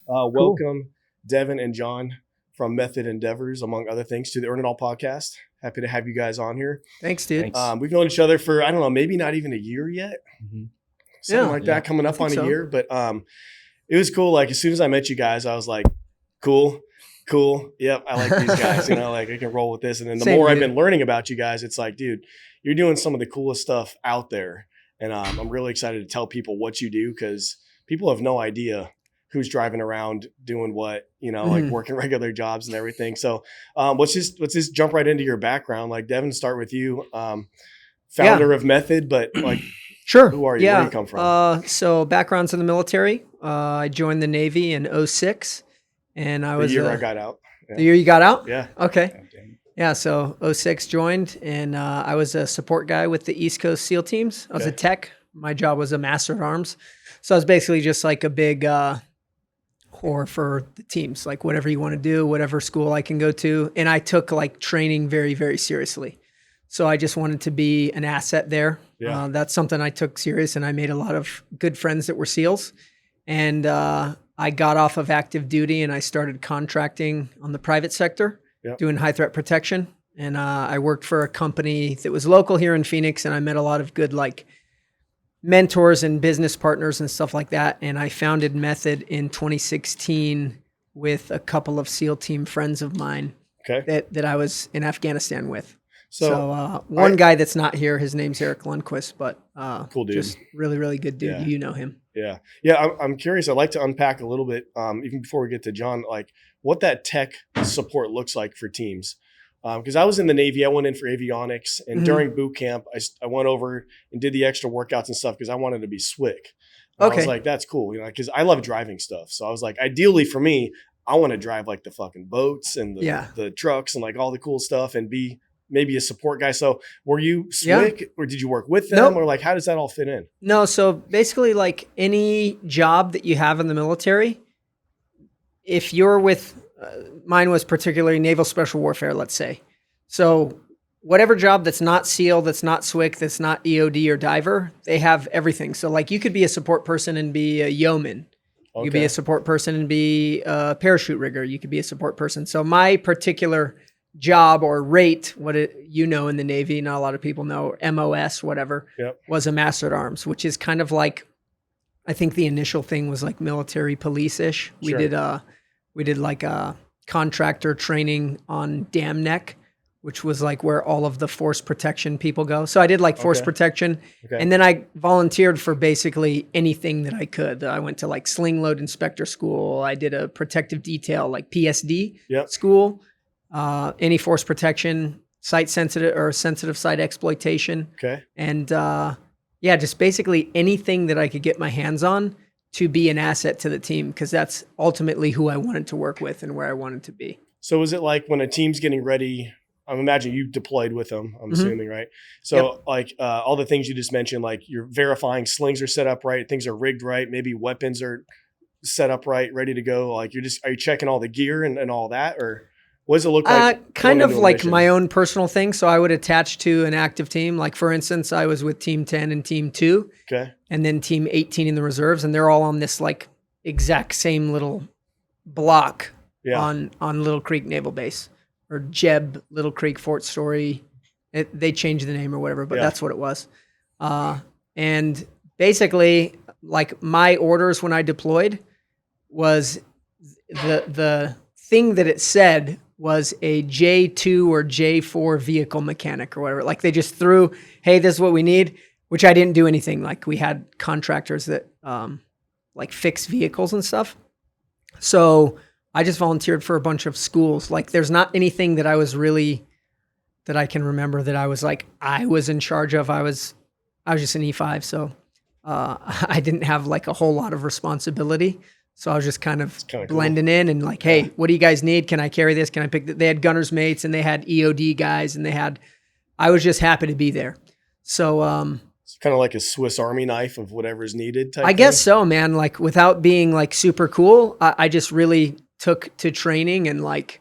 Cool. Welcome, Devin and John from Method Endeavors, among other things, to the Earn It All podcast. Happy to have you guys on here. Thanks, dude. Thanks. We've known each other for, I don't know, maybe not even a year yet. Mhm. Something Yeah. like that, coming I up think on a so. year. But it was cool. Like, as soon as I met you guys, I was like, cool. Yep, I like these guys. Like I can roll with this. And then the Same, more I've dude. been learning about you guys, it's like, dude, you're doing some of the coolest stuff out there. And I'm really excited to tell people what you do because people have no idea who's driving around doing what, like Mhm. working regular jobs and everything. So let's just jump right into your background. Like Devin, start with you. Founder of Method, but like, Sure. who are you? Yeah. Where do you come from? So background's in the military. I joined the Navy in 06. And I The was year I got out. the year you got out? Yeah. Okay. God damn it. Yeah. So 06 joined, and I was a support guy with the East Coast SEAL teams. I was a Okay. tech. My job was a master at arms. So I was basically just like a big whore for the teams, like whatever you want to do, whatever school I can go to. And I took like training very, very seriously. So I just wanted to be an asset there. Yeah. That's something I took serious, and I made a lot of good friends that were SEALs. And I got off of active duty and I started contracting on the private sector, Yep. doing high threat protection. And I worked for a company that was local here in Phoenix, and I met a lot of good like mentors and business partners and stuff like that. And I founded Method in 2016 with a couple of SEAL team friends of mine Okay. that I was in Afghanistan with. So, So one guy that's not here, his name's Eric Lundquist, but Cool dude. just really, really good dude. Yeah. You know him. yeah. I'm curious. I'd like to unpack a little bit, even before we get to John, like what that tech support looks like for teams. Because I was in the Navy, I went in for avionics, and Mhm. during boot camp, I went over and did the extra workouts and stuff because I wanted to be slick. And I was Okay. like, that's cool, because I love driving stuff. So I was like, ideally for me, I want to drive like the fucking boats and the trucks and like all the cool stuff and be maybe a support guy. So were you Yeah. slick or did you work with them Nope. or like how does that all fit in? No, so basically, like any job that you have in the military, if you're with, mine was particularly naval special warfare, let's say. So whatever job that's not SEAL, that's not SWIC, that's not EOD or diver, they have everything. So like you could be a support person and be a yeoman. You could be Okay. a support person and be a parachute rigger. You could be a support person. So my particular job or rate, in the Navy, not a lot of people know, MOS, whatever, Yep. was a master at arms, which is kind of like, I think the initial thing was like military police-ish. Sure. We did like a contractor training on Dam Neck, which was like where all of the force protection people go. So I did like force Okay. protection. Okay. And then I volunteered for basically anything that I could. I went to like sling load inspector school. I did a protective detail, like PSD Yep. school, any force protection, site sensitive or sensitive site exploitation. Okay. And just basically anything that I could get my hands on to be an asset to the team, because that's ultimately who I wanted to work with and where I wanted to be. So is it like when a team's getting ready? I imagine you deployed with them, I'm Mhm. assuming, right? So like all the things you just mentioned, like you're verifying slings are set up right, things are rigged right, maybe weapons are set up right, ready to go. Like are you checking all the gear and all that? Or what does it look like? Kind going of into a like mission? my own personal thing. So I would attach to an active team. Like for instance, I was with Team 10 and Team 2, Okay. and then Team 18 in the reserves, and they're all on this like exact same little block Yeah. on Little Creek Naval Base, or Jeb Little Creek Fort Story. They changed the name or whatever, but Yeah. that's what it was. And basically, like my orders when I deployed was the thing that it said was a J2 or J4 vehicle mechanic or whatever. Like they just threw, hey, this is what we need, which I didn't do anything. Like we had contractors that like fix vehicles and stuff. So I just volunteered for a bunch of schools. Like there's not anything that I can remember that I was like, I was in charge of. I was just an E5. So I didn't have like a whole lot of responsibility. So I was just kind of kinda blending in and like, hey, what do you guys need? Can I carry this? Can I pick They had gunner's mates and they had EOD guys and I was just happy to be there. So It's kind of like a Swiss Army knife of whatever's needed type I guess thing. so, man. Like without being like super cool, I just really took to training and like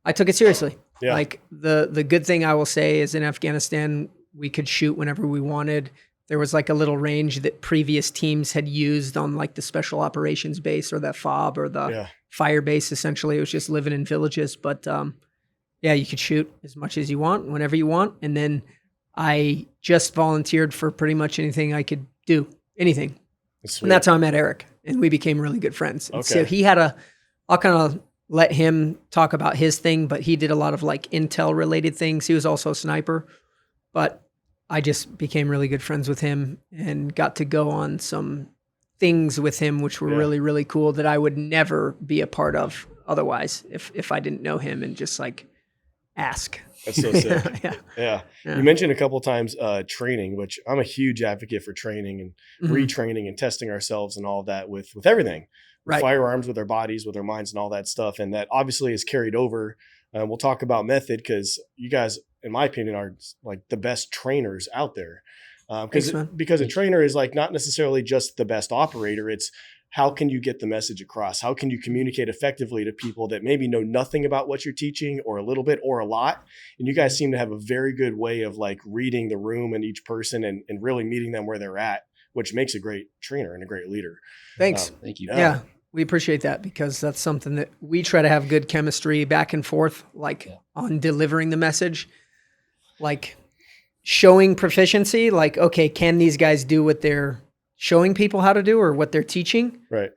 I took it seriously. Yeah. Like the good thing I will say is in Afghanistan, we could shoot whenever we wanted. There was like a little range that previous teams had used on like the special operations base or the FOB or the fire base. Essentially, it was just living in villages. But yeah, you could shoot as much as you want, whenever you want. And then I just volunteered for pretty much anything I could do, anything. And that's how I met Eric, and we became really good friends. Okay. So he had I'll kind of let him talk about his thing, but he did a lot of like intel related things. He was also a sniper, but I just became really good friends with him and got to go on some things with him, which were really, really cool that I would never be a part of otherwise if I didn't know him and just like ask. That's so sick. Yeah. You mentioned a couple of times training, which I'm a huge advocate for training and retraining and testing ourselves and all of that with everything, with firearms, with our bodies, with our minds and all that stuff. And that obviously is carried over. We'll talk about method because you guys, in my opinion, are like the best trainers out there. Because a trainer is like not necessarily just the best operator. It's how can you get the message across? How can you communicate effectively to people that maybe know nothing about what you're teaching or a little bit or a lot? And you guys seem to have a very good way of like reading the room and each person and really meeting them where they're at, which makes a great trainer and a great leader. Thanks. Thank you. Yeah, we appreciate that because that's something that we try to have good chemistry back and forth, like on delivering the message, like showing proficiency, like, okay, can these guys do what they're showing people how to do or what they're teaching? Right.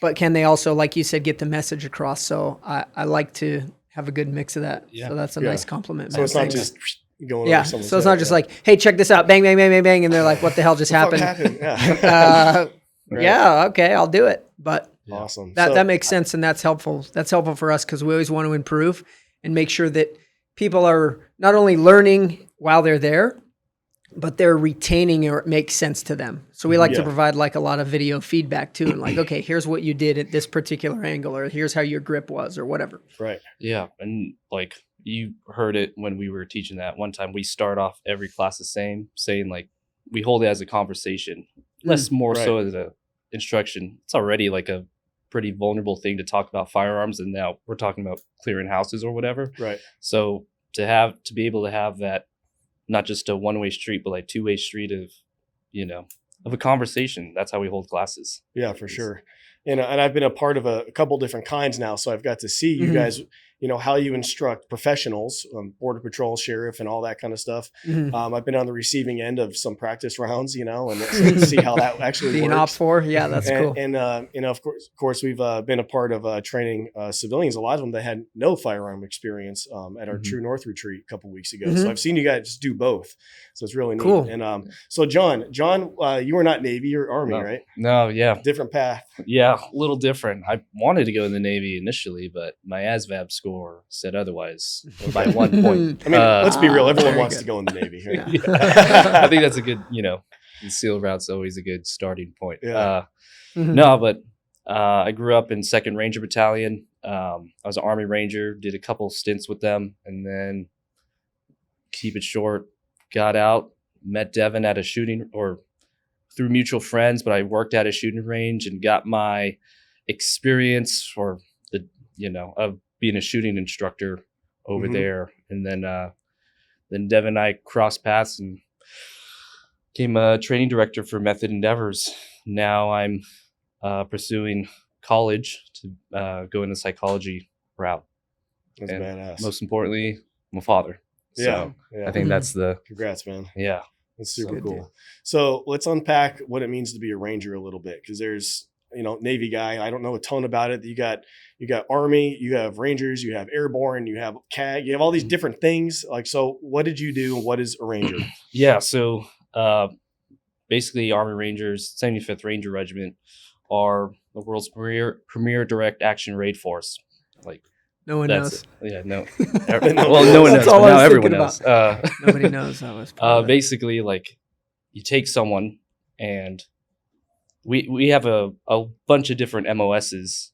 But can they also, like you said, get the message across? So I like to have a good mix of that. Yeah. So that's a nice compliment. So it's not just going over someone's head. Not just like, hey, check this out. Bang, bang, bang, bang, bang. And they're like, what the hell just happened? Yeah, okay, I'll do it. But awesome. That makes sense. And that's helpful. That's helpful for us because we always want to improve and make sure that people are not only learning while they're there, but they're retaining or it makes sense to them. So we like to provide like a lot of video feedback too. And like, okay, here's what you did at this particular angle, or here's how your grip was or whatever. Right. Yeah. And like you heard it when we were teaching that one time, we start off every class the same, saying like, we hold it as a conversation, less more so as a instruction. It's already like a pretty vulnerable thing to talk about firearms. And now we're talking about clearing houses or whatever. Right. So to be able to have that, not just a one-way street, but like two-way street of, of a conversation. That's how we hold classes. Yeah, for sure. And I've been a part of a couple different kinds now. So I've got to see you guys, how you instruct professionals, border patrol, sheriff, and all that kind of stuff. I've been on the receiving end of some practice rounds, and see how that actually being works. OP4, yeah, that's cool. And of course, we've been a part of training civilians. A lot of them that had no firearm experience at our True North retreat a couple weeks ago. So I've seen you guys do both. So it's really neat. Cool. And so John, you were not Navy or Army, right? No, yeah, different path. Yeah, a little different. I wanted to go in the Navy initially, but my ASVAB score said otherwise by 1 point. I mean, let's be real. Everyone wants to go in the Navy. Right? I think that's a good, the SEAL route's always a good starting point. Yeah. No, but I grew up in 2nd Ranger Battalion. I was an Army Ranger, did a couple stints with them, and then keep it short, got out, met Devin at a shooting or through mutual friends, but I worked at a shooting range and got my experience of being a shooting instructor over there. And then Devin and I crossed paths and became a training director for Method Endeavors. Now I'm pursuing college to go in the psychology route. That's badass. Most importantly, I'm a father. So I think that's congrats, man. Yeah. That's super cool. So let's unpack what it means to be a Ranger a little bit. Cause there's, Navy guy, I don't know a ton about it. You got Army, you have Rangers, you have Airborne, you have CAG, you have all these different things. Like, so what did you do? What is a Ranger? Yeah. So, basically Army Rangers, 75th Ranger Regiment are the world's premier direct action raid force. Like, no one knows. Yeah, no. Well, no one knows. But now everyone knows. Nobody knows. That was basically like you take someone and we have a bunch of different MOSs.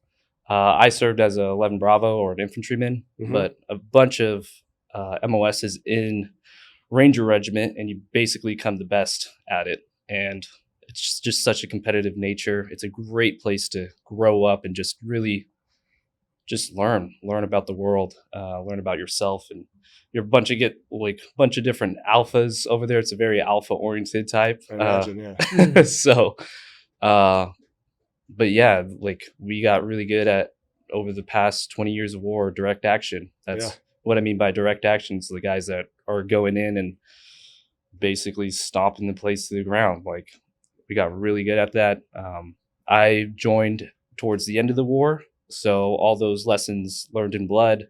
I served as a 11 Bravo or an infantryman, but a bunch of MOSs in Ranger Regiment, and you basically become the best at it. And it's just such a competitive nature. It's a great place to grow up and just really just learn about the world, learn about yourself, and you're a bunch of different alphas over there. It's a very alpha oriented type. I imagine, yeah. So, but yeah, like we got really good at over the past 20 years of war, direct action. That's what I mean by direct action. It's the guys that are going in and basically stomping the place to the ground. Like we got really good at that. I joined towards the end of the war, so all those lessons learned in blood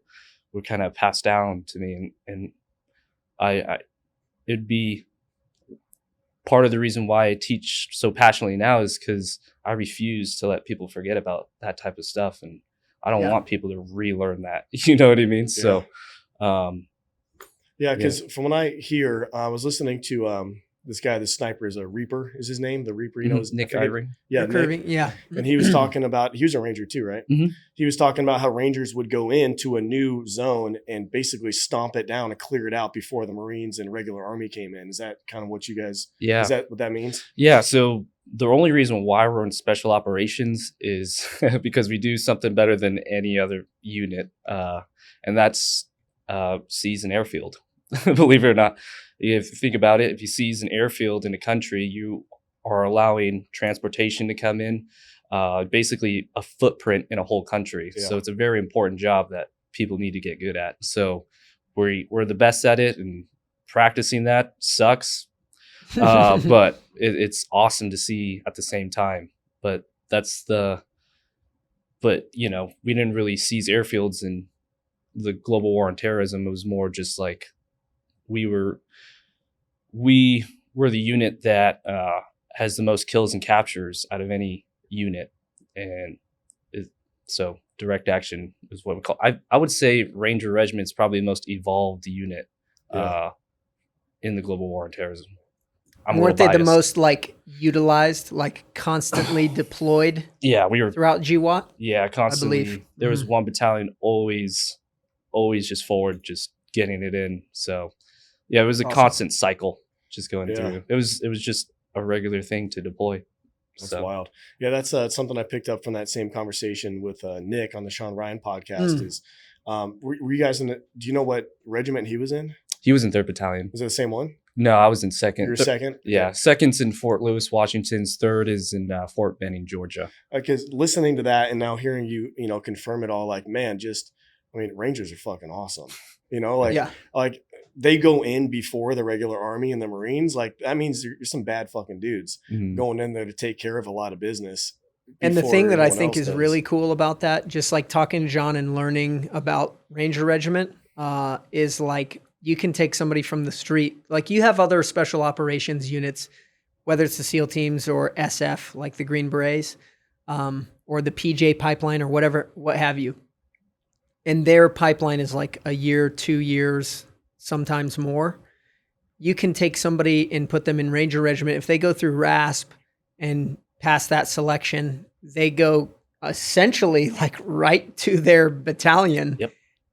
were kind of passed down to me, and I it'd be part of the reason why I teach so passionately now is because I refuse to let people forget about that type of stuff, and I don't want people to relearn that. You know what I mean? So, because from what I hear, I was listening to this guy, the sniper is a Reaper, is his name, the Reaper. You know, Nick Irving. Yeah, Nick. Yeah. And he was talking about, he was a Ranger too, right? Mm-hmm. He was talking about how Rangers would go into a new zone and basically stomp it down and clear it out before the Marines and regular Army came in. Is that kind of what you guys? Yeah. Is that what that means? Yeah. So the only reason why we're in special operations is because we do something better than any other unit, and that's seize an airfield. Believe it or not, if you think about it, if you seize an airfield in a country, you are allowing transportation to come in, basically a footprint in a whole country. Yeah. So it's a very important job that people need to get good at. So we're the best at it, and practicing that sucks. But it's awesome to see at the same time. But you know, we didn't really seize airfields in the global war on terrorism. It was more just like we were the unit that has the most kills and captures out of any unit, and so direct action is what we call. I would say Ranger Regiment's probably the most evolved unit in the global war on terrorism. Weren't they the most like utilized, like constantly deployed? Yeah, we were throughout GWAT. Yeah, constantly. I believe There was one battalion always just forward, just getting it in. So yeah, it was a constant cycle just going through. It was just a regular thing to deploy. That's wild. Yeah, that's something I picked up from that same conversation with Nick on the Sean Ryan podcast. Is were you guys in do you know what regiment he was in? He was in 3rd Battalion. Was it the same one? No, I was in 2nd. You're 2nd? Yeah, 2nd's in Fort Lewis, Washington's 3rd is in Fort Benning, Georgia. Because listening to that and now hearing you confirm it all, like, man, Rangers are fucking awesome. Like they go in before the regular Army and the Marines. Like that means you're some bad fucking dudes going in there to take care of a lot of business. And the thing that I think is really cool about that, just like talking to John and learning about Ranger Regiment, is like you can take somebody from the street. Like you have other special operations units, whether it's the SEAL teams or SF, like the Green Berets, or the PJ pipeline or whatever, what have you. And their pipeline is like a year, 2 years, sometimes more. You can take somebody and put them in Ranger Regiment. If they go through RASP and pass that selection, they go essentially like right to their battalion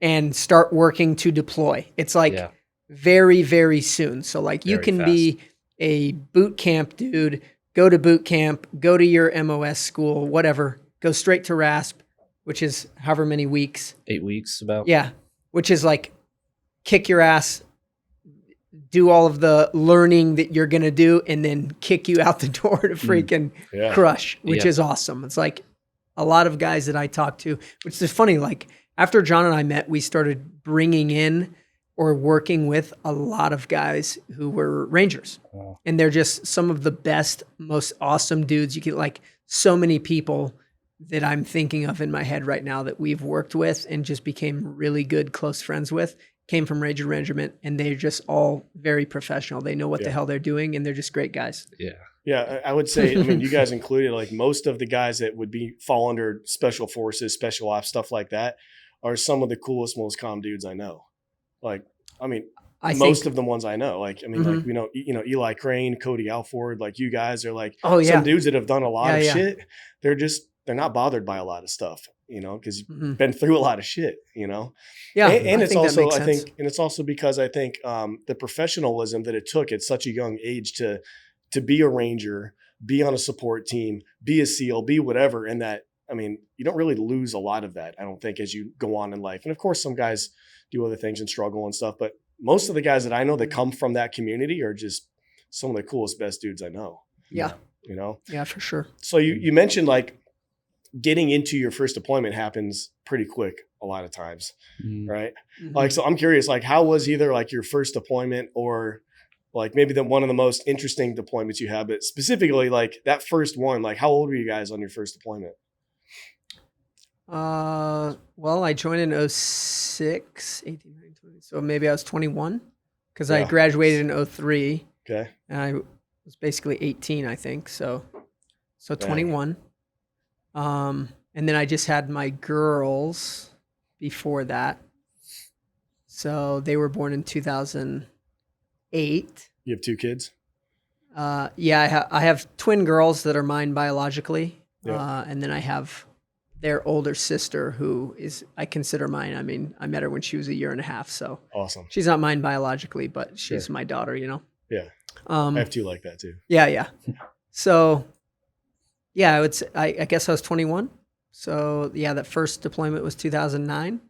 and start working to deploy. It's like very, very soon. So like you can be a boot camp dude, go to boot camp, go to your MOS school, whatever, go straight to RASP, which is however many weeks. 8 weeks about. Yeah, which is like kick your ass, do all of the learning that you're going to do, and then kick you out the door to freaking crush, which is awesome. It's like a lot of guys that I talk to, which is funny, like after John and I met, we started bringing in or working with a lot of guys who were Rangers. Wow. And they're just some of the best, most awesome dudes. You get like so many people that I'm thinking of in my head right now that we've worked with and just became really good, close friends with, came from Ranger Regiment, and they're just all very professional. They know what the hell they're doing, and they're just great guys. Yeah. Yeah, I would say, you guys included, like most of the guys that would fall under special forces, special ops, stuff like that, are some of the coolest, most calm dudes I know. Like, most of the ones I know, like, like, Eli Crane, Cody Alford, like you guys are like some dudes that have done a lot of shit. They're not bothered by a lot of stuff, because you've been through a lot of shit, Yeah. And it's also, I think, and it's also because I think the professionalism that it took at such a young age to be a Ranger, be on a support team, be a SEAL, be whatever. And that, I mean, you don't really lose a lot of that, I don't think, as you go on in life. And of course, some guys do other things and struggle and stuff, but most of the guys that I know that come from that community are just some of the coolest, best dudes I know. Yeah. You know? Yeah, for sure. So you mentioned like getting into your first deployment happens pretty quick a lot of times, right? Mhm. Like, so I'm curious, like, how was either like your first deployment or like maybe one of the most interesting deployments you have, but specifically like that first one, like how old were you guys on your first deployment? Well, I joined in 06, 18, 19, 20. So maybe I was 21 because I Yeah. graduated in 03 Okay. and I was basically 18, I think. So 21. And then I just had my girls before that. So they were born in 2008. You have 2 kids? Yeah, I have twin girls that are mine biologically. Yeah. And then I have their older sister who is, I consider mine. I mean, I met her when she was a year and a half. So Awesome. she's not mine biologically, but she's Sure. my daughter, you know? Yeah. I have 2 like that too. Yeah. So yeah, I guess I was 21. So yeah, that first deployment was 2009.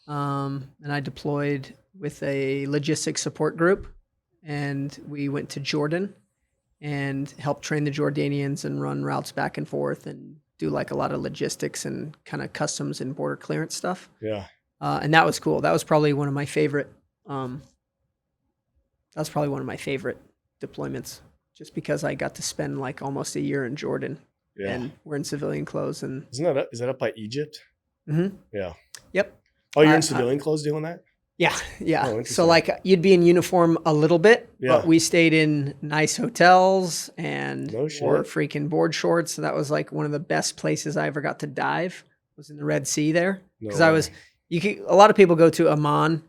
And I deployed with a logistics support group, and we went to Jordan and helped train the Jordanians and run routes back and forth and do like a lot of logistics and kind of customs and border clearance stuff. Yeah. And that was cool. That was probably one of my favorite. Deployments, just because I got to spend like almost a year in Jordan, Yeah. and we're in civilian clothes. And Is that up by Egypt? Mhm. Yeah. Yep. Oh, you're I- in civilian clothes doing that? Yeah. Oh, So interesting. like you'd be in uniform a little bit, Yeah. but we stayed in nice hotels and No shit. wore freaking board shorts. So that was like one of the best places I ever got to dive, was in the Red Sea there. No Because a lot of people go to Amman.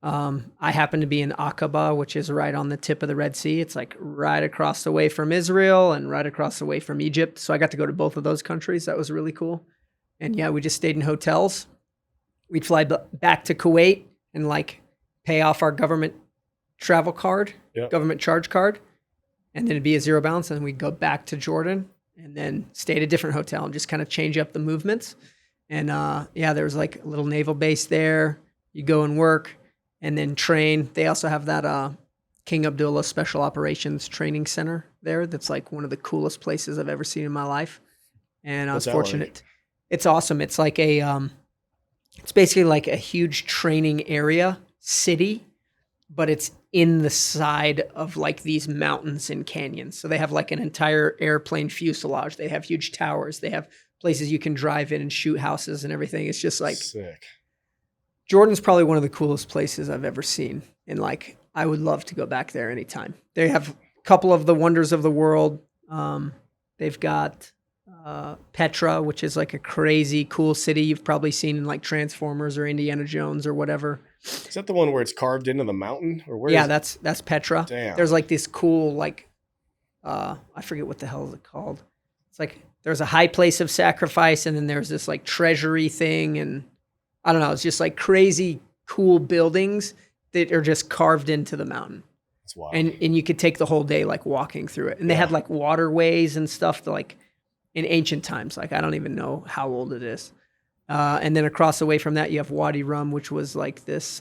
I happen to be in Aqaba, which is right on the tip of the Red Sea. It's like right across the way from Israel and right across the way from Egypt. So I got to go to both of those countries. That was really cool. And yeah, we just stayed in hotels. We'd fly back to Kuwait and like pay off our government travel card, Yep. government charge card. And then it'd be a zero balance. And we'd go back to Jordan and then stay at a different hotel and just kind of change up the movements. And yeah, there was like a little naval base there. You go and work and then train. They also have that King Abdullah Special Operations Training Center there. That's like one of the coolest places I've ever seen in my life. And I was What's that fortunate. like? It's awesome. It's like it's basically like a huge training area city, but it's in the side of like these mountains and canyons. So they have like an entire airplane fuselage. They have huge towers. They have places you can drive in and shoot houses and everything. It's just like, Sick. Jordan's probably one of the coolest places I've ever seen. And like, I would love to go back there anytime. They have a couple of the wonders of the world. They've got Petra, which is like a crazy cool city you've probably seen in like Transformers or Indiana Jones or whatever. Is that the one where it's carved into the mountain, or where? Yeah, is it? that's Petra. Damn. There's like this cool like I forget what the hell is it called. It's like there's a high place of sacrifice, and then there's this like treasury thing, and I don't know, it's just like crazy cool buildings that are just carved into the mountain. That's wild. And you could take the whole day like walking through it. And they had like waterways and stuff to like in ancient times. Like I don't even know how old it is. And then across the way from that, you have Wadi Rum, which was like this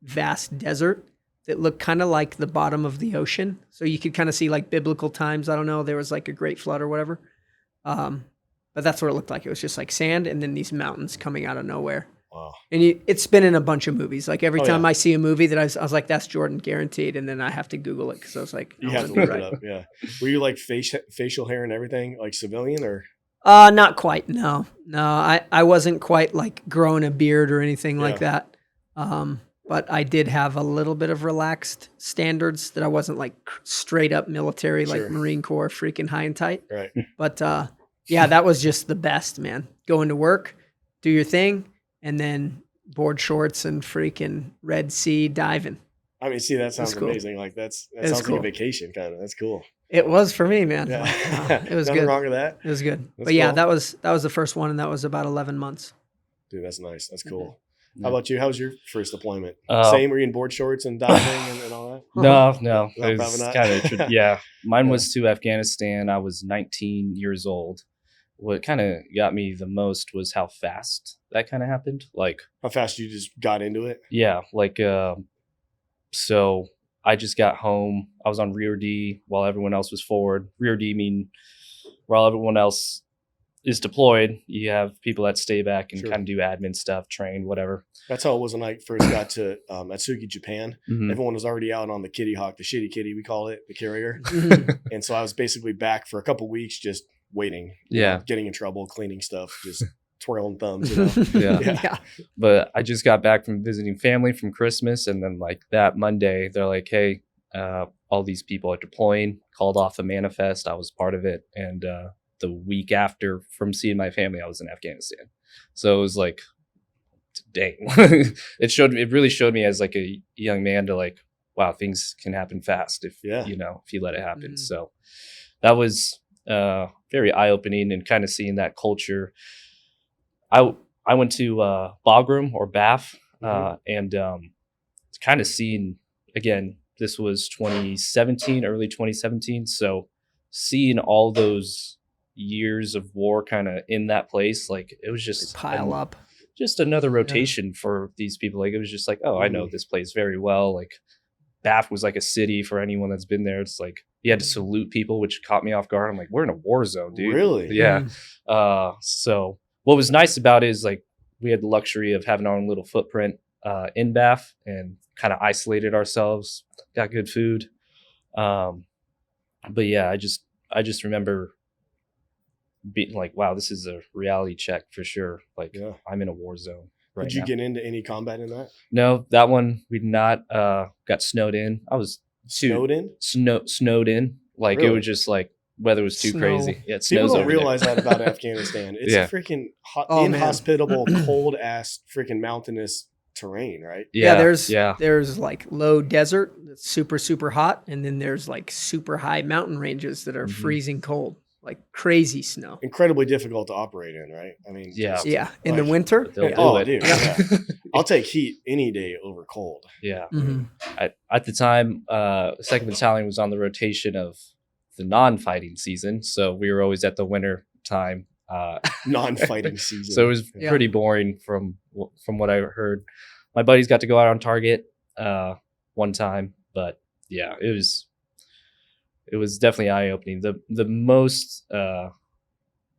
vast desert that looked kind of like the bottom of the ocean. So you could kind of see like biblical times. I don't know. There was like a great flood or whatever. But that's what it looked like. It was just like sand and then these mountains coming out of nowhere. Wow. And it's been in a bunch of movies. Like every time yeah. I see a movie that I was like, that's Jordan guaranteed. And then I have to Google it because I was like, You I have to wanna be look it up. Yeah. Were you like facial hair and everything, like civilian, or? Not quite. No, I wasn't quite like growing a beard or anything like Yeah. that. But I did have a little bit of relaxed standards that I wasn't like straight up military, Sure. like Marine Corps, freaking high and tight. Right. But yeah, that was just the best, man. Going to work, do your thing, and then board shorts and freaking Red Sea diving. I mean, see, that sounds cool. amazing. Like that It's sounds cool. like a vacation kind of. That's cool. It was for me, man. Yeah. Like, it was Nothing good. wrong with that. It was good. That's But yeah, cool. that was the first one, and that was about 11 months. Dude, that's nice. That's cool. Yeah. How about you? How was your first deployment? Uh, Same? Were you in board shorts and diving and all that? No. No, It was probably not. kind of yeah. Mine Yeah. was to Afghanistan. I was 19 years old. what kind of got me the most was how fast that kind of happened. Like, How fast you just got into it? yeah, like, so I just got home. I was on rear D while everyone else was forward. Rear D mean while everyone else is deployed, you have people that stay back and Sure. kind of do admin stuff, train, whatever. That's how it was when I first got to Atsugi, Japan. Mhm. Everyone was already out on the Kitty Hawk, the shitty kitty, we call it, the carrier. Mhm. And so I was basically back for a couple weeks just waiting. you Yeah. know, getting in trouble, cleaning stuff, just twirling thumbs, you know. Yeah. Yeah. But I just got back from visiting family from Christmas, and then like that Monday, they're like, "Hey, all these people are deploying." Called off a manifest. I was part of it, and the week after, from seeing my family, I was in Afghanistan. So it was like, dang, it really showed me as like a young man to like, wow, things can happen fast if Yeah. if you let it happen. Mhm. So that was very eye opening, and kind of seeing that culture. I went to Bagram or BAF, and kind of seeing, again, this was 2017, early 2017. So seeing all those years of war kind of in that place, like it was just Pile up. just another rotation for these people. Like it was just like, oh, I know this place very well. Like BAF was like a city for anyone that's been there. It's like you had to salute people, which caught me off guard. I'm like, we're in a war zone, dude. Really? Yeah. Mhm. So what was nice about it is like we had the luxury of having our own little footprint in BAF, and kind of isolated ourselves, got good food. But yeah, I just remember being like, wow, this is a reality check for sure. Like Yeah. I'm in a war zone right Did you now. get into any combat in that? No, that one we did not. Got snowed in. I was Snowed in? snowed in. Like it Really? was just like weather was too Snow. crazy. Yeah, it People snows don't over there. realize that about Afghanistan. It's Yeah. a freaking Oh, man. inhospitable, cold ass freaking mountainous terrain, right? Yeah, yeah. there's like low desert that's super, super hot, and then there's like super high mountain ranges that are Mhm. freezing cold, like crazy snow. Incredibly difficult to operate in, right? I mean, Yeah. just- Yeah, in like- the winter. But they'll Yeah. do Oh, it. dude, yeah. I'll take heat any day over cold. Yeah. Mhm. At the time, 2nd Battalion was on the rotation of the non-fighting season, so we were always at the winter time. Non-fighting season. So it was Yeah. pretty boring from what I heard. My buddies got to go out on target one time, but yeah, it was definitely eye opening. The most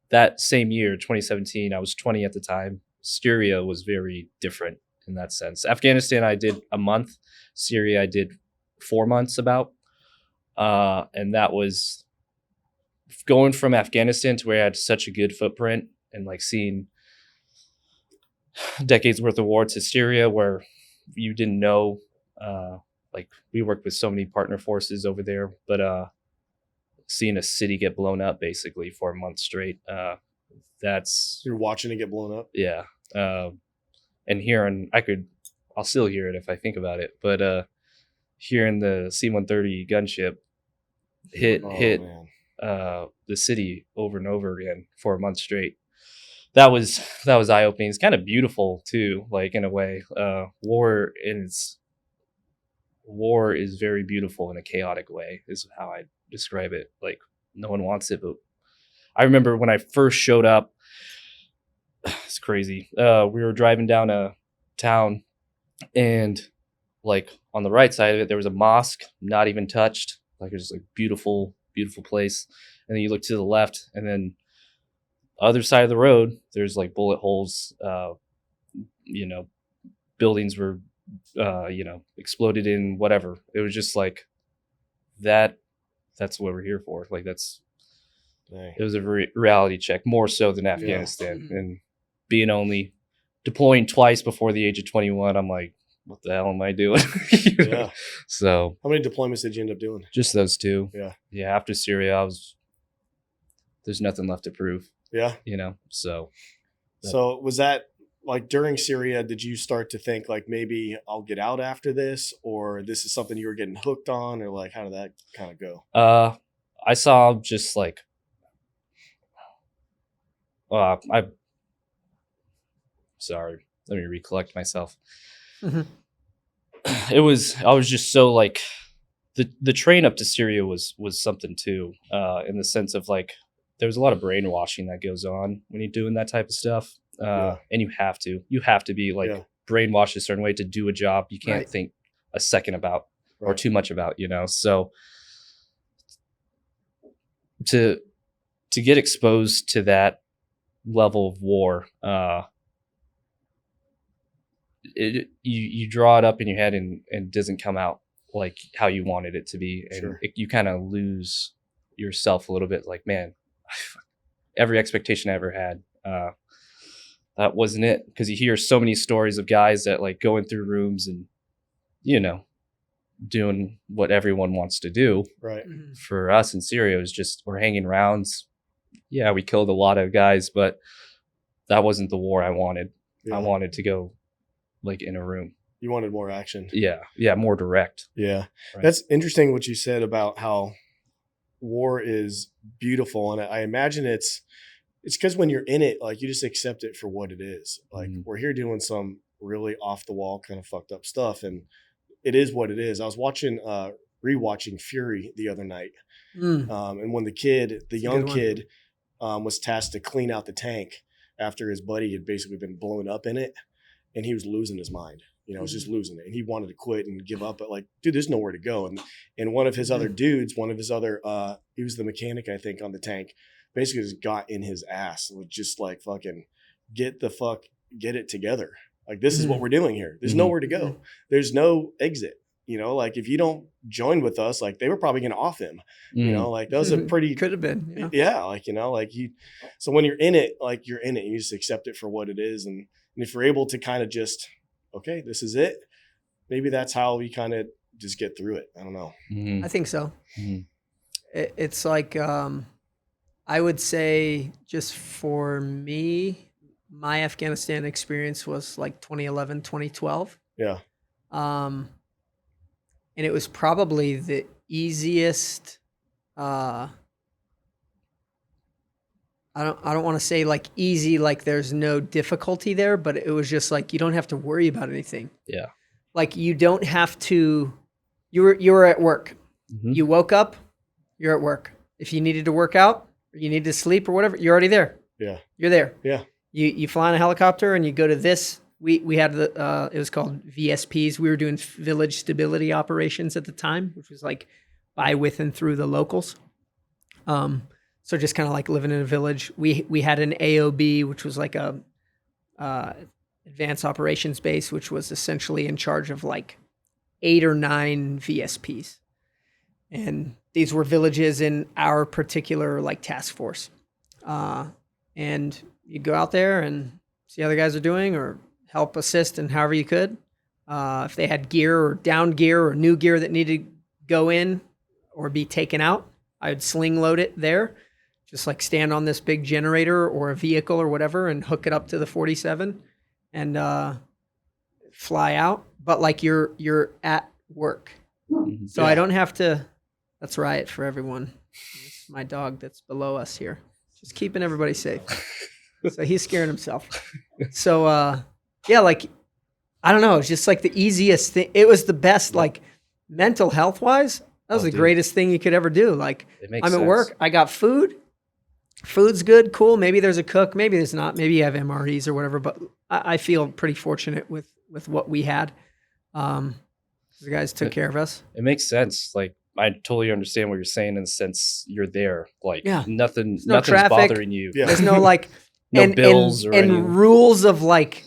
that same year, 2017, I was 20 at the time. Syria was very different in that sense. Afghanistan, I did a month. Syria, I did 4 months about, and that was going from Afghanistan to where I had such a good footprint, and like seeing decades worth of war, to Syria, where you didn't know. Like we worked with so many partner forces over there, but seeing a city get blown up basically for a month straight, that's You're watching it get blown up. yeah. And hearing, I'll still hear it if I think about it, but hearing the C-130 gunship hit Man. the city over and over again for a month straight. That was eye opening. It's kind of beautiful too, like in a way. War is very beautiful in a chaotic way, is how I describe it. Like no one wants it, but I remember when I first showed up, it's crazy. We were driving down a town, and like on the right side of it, there was a mosque, not even touched. Like it was like beautiful, beautiful place. And then you look to the left, and then other side of the road, there's like bullet holes. Buildings were, exploded in, whatever. It was just like that. That's what we're here for. Like Dang. it was a reality check, more so than Afghanistan. And being only deploying twice before the age of 21, I'm like, what the hell am I doing? You know? Yeah. So How many deployments did you end up doing? just those two. Yeah. After Syria, there's nothing left to prove, Yeah. so. So was that like during Syria, did you start to think like maybe I'll get out after this, or this is something you were getting hooked on, or like how did that kind of go? I saw just like, sorry, let me recollect myself. Mhm. I was just so like, the train up to Syria was something too, in the sense of like there was a lot of brainwashing that goes on when you're doing that type of stuff. And you have to be like brainwashed a certain way to do a job you can't think a second about or too much about, so to get exposed to that level of war, you draw it up in your head and it doesn't come out like how you wanted it to be, and you kind of lose yourself a little bit. Like, man, every expectation I ever had, that wasn't it, because you hear so many stories of guys that like going through rooms and doing what everyone wants to do. Right. For us in Syria, it was just, we're hanging rounds. Yeah, we killed a lot of guys, but that wasn't the war I wanted. I wanted to go like in a room. You wanted more action. Yeah, more direct. Yeah. Right. That's interesting what you said about how war is beautiful. And I imagine it's because when you're in it, like you just accept it for what it is. Like we're here doing some really off the wall kind of fucked up stuff, and it is what it is. I was rewatching Fury the other night. And when the young kid was tasked to clean out the tank after his buddy had basically been blown up in it, and he was losing his mind. Was just losing it. And he wanted to quit and give up, but like, dude, there's nowhere to go. And one of his other dudes, he was the mechanic, I think, on the tank, basically just got in his ass and was just like, fucking get it together. Like, this is what we're doing here. There's nowhere to go. There's no exit. Like if you don't join with us, like they were probably going to off him, like that was a pretty, could have been, so when you're in it, like you're in it, you just accept it for what it is. And if you're able to kind of just, okay, this is it. Maybe that's how we kind of just get through it. I don't know. I think so. It's like, I would say just for me, my Afghanistan experience was like 2011, 2012. Yeah. And it was probably the easiest, I don't want to say like easy, like there's no difficulty there, but it was just like, you don't have to worry about anything. Yeah. Like you don't have to, you were at work. You woke up, you're at work. If you needed to work out or you needed to sleep or whatever, you're already there. Yeah. You're there. Yeah. You fly in a helicopter and you go to this. We had it was called VSPs. We were doing village stability operations at the time, which was like by, with, and through the locals. So just kind of like living in a village. We had an AOB, which was like a advanced operations base, which was essentially in charge of like 8 or 9 VSPs. And these were villages in our particular like task force. And you go out there and see how the guys are doing or help assist in however you could. If they had gear or down gear or new gear that needed to go in or be taken out, I would sling load it there. Just like stand on this big generator or a vehicle or whatever and hook it up to the 47 and fly out. But like you're at work. So I don't have to, that's right for everyone. It's my dog that's below us here. Just keeping everybody safe. So he's scaring himself. So like, I don't know. It's just like the easiest thing. It was the best, like mental health wise. That was the greatest thing you could ever do. Like I'm at work. I got food. Food's good. Cool. Maybe there's a cook. Maybe there's not. Maybe you have MREs or whatever. But I feel pretty fortunate with what we had. The guys took care of us. It makes sense. Like I totally understand what you're saying in the sense you're there. Like nothing's traffic, bothering you. Yeah. There's no like no bills and rules of like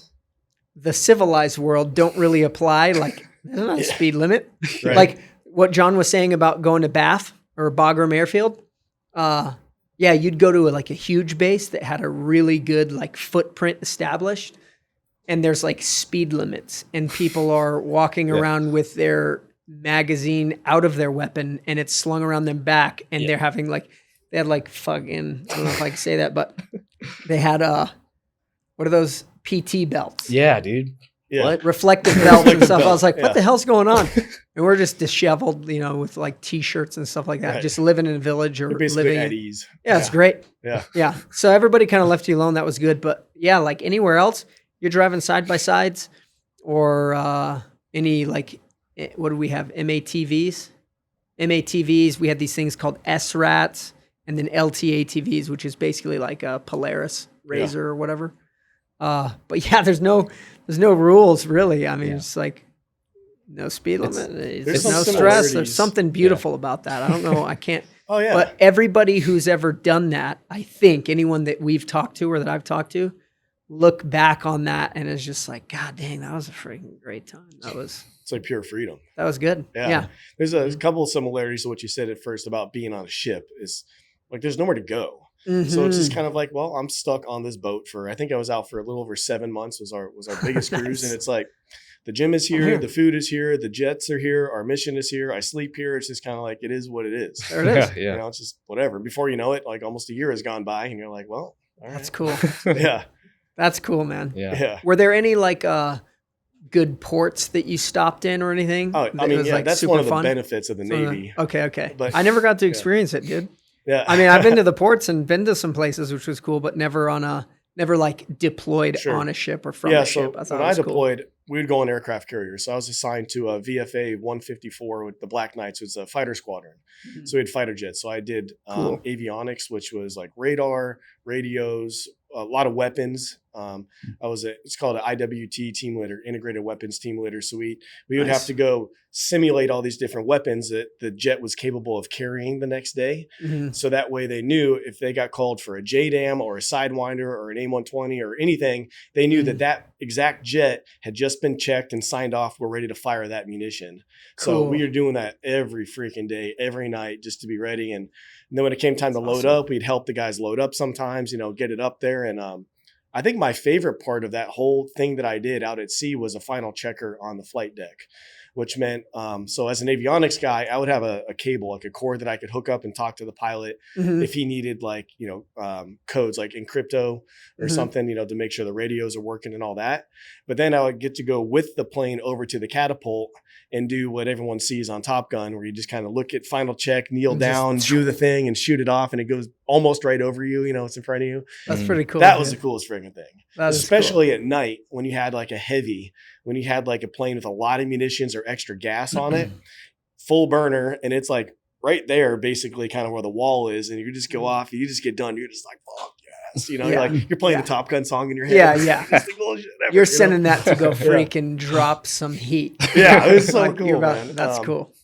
the civilized world don't really apply. Like there's not a speed limit. Right. Like what John was saying about going to Bath or Bagram Airfield. You'd go to a huge base that had a really good like footprint established, and there's like speed limits, and people are walking around with their magazine out of their weapon, and it's slung around their back, and they're having they had fucking, I don't know if I can say that, but they had what are those PT belts? Yeah, dude. Yeah. What? Reflective belts and stuff. I was like, what the hell's going on? And we're just disheveled, with like t-shirts and stuff like that, Right. just living in a village or living at ease. Yeah, it's great. Yeah. Yeah. So everybody kind of left you alone. That was good. But yeah, like anywhere else, you're driving side by sides or any what do we have? MATVs. We had these things called SRATs, and then LTATVs, which is basically like a Polaris Razor or whatever. But yeah, there's no rules really. I mean, it's like no speed limit. There's no stress. There's something beautiful about that. I don't know. I can't. Oh yeah. But everybody who's ever done that, I think anyone that we've talked to or that I've talked to, look back on that and is just like, God dang, that was a freaking great time. It's like pure freedom. That was good. Yeah. There's a couple of similarities to what you said at first about being on a ship. Is like there's nowhere to go. So it's just kind of like, well, I'm stuck on this boat for, I think I was out for a little over 7 months was our biggest Nice. cruise. And it's like, the gym is here, the food is here, the jets are here, our mission is here, I sleep here. It's just kind of like, it is what it is. There it is. Yeah. You know, it's just whatever. Before you know it, like almost a year has gone by and you're like, well, all right. That's cool. Yeah. That's cool, man. Yeah. Were there any like good ports that you stopped in or anything? Oh, I mean, yeah, that's one of the benefits of the Navy. Okay. But I never got to experience it, dude. Yeah. I mean, I've been to the ports and been to some places, which was cool, but never like deployed on a ship or from a ship. So when I deployed, we would go on aircraft carriers. So I was assigned to a VFA 154 with the Black Knights. It was a fighter squadron. Mm-hmm. So we had fighter jets. So I did avionics, which was like radar, radios, a lot of weapons. It's called an IWT team leader, integrated weapons team leader. So we would have to go simulate all these different weapons that the jet was capable of carrying the next day. Mm-hmm. So that way they knew if they got called for a JDAM or a Sidewinder or an AIM-120 or anything, they knew that exact jet had just been checked and signed off. We're ready to fire that munition. Cool. So we were doing that every freaking day, every night, just to be ready. And then when it came time to load up, we'd help the guys load up sometimes, get it up there. And I think my favorite part of that whole thing that I did out at sea was a final checker on the flight deck, which meant, so as an avionics guy, I would have a cable, like a cord that I could hook up and talk to the pilot if he needed codes like encrypto or something, to make sure the radios are working and all that. But then I would get to go with the plane over to the catapult and do what everyone sees on Top Gun, where you just kind of look at final check, kneel down, do the thing and shoot it off. And it goes almost right over you, it's in front of you. That's pretty cool. That was the coolest friggin' thing. Especially at night when you had like when you had like a plane with a lot of munitions or extra gas on it, full burner. And it's like right there, basically kind of where the wall is. And you just go off, you just get done. You're just like, fuck yes. You're playing the Top Gun song in your head. Yeah. It's the coolest shit ever, You're sending that to go freaking drop some heat. Yeah. It was so cool, man. That's cool.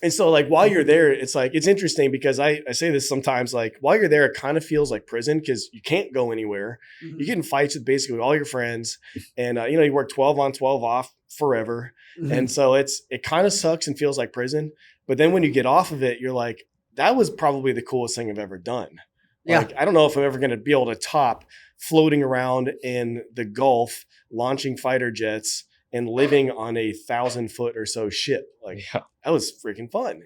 And so like while you're there, it's like, it's interesting because I say this sometimes, like while you're there, it kind of feels like prison because you can't go anywhere. You get in fights with basically all your friends and, you work 12 on 12 off forever. And so it kind of sucks and feels like prison. But then when you get off of it, you're like, that was probably the coolest thing I've ever done. Like, I don't know if I'm ever going to be able to top floating around in the Gulf, launching fighter jets and living on a 1,000-foot or so ship. Like that was freaking fun,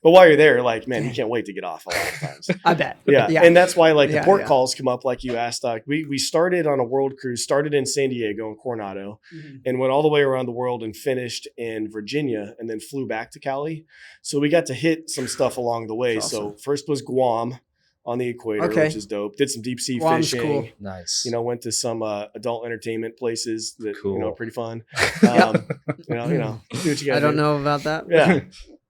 But while you're there, like, man, you can't wait to get off a lot of times. I bet. Yeah. And that's why like the port calls come up, like you asked. We started on a world cruise, started in San Diego and Coronado and went all the way around the world and finished in Virginia and then flew back to Cali. So we got to hit some stuff along the way. Awesome. So first was Guam on the equator, which is dope. Did some deep sea fishing. Cool. Nice. Went to some adult entertainment places that pretty fun. Do what you I don't know about that. Yeah.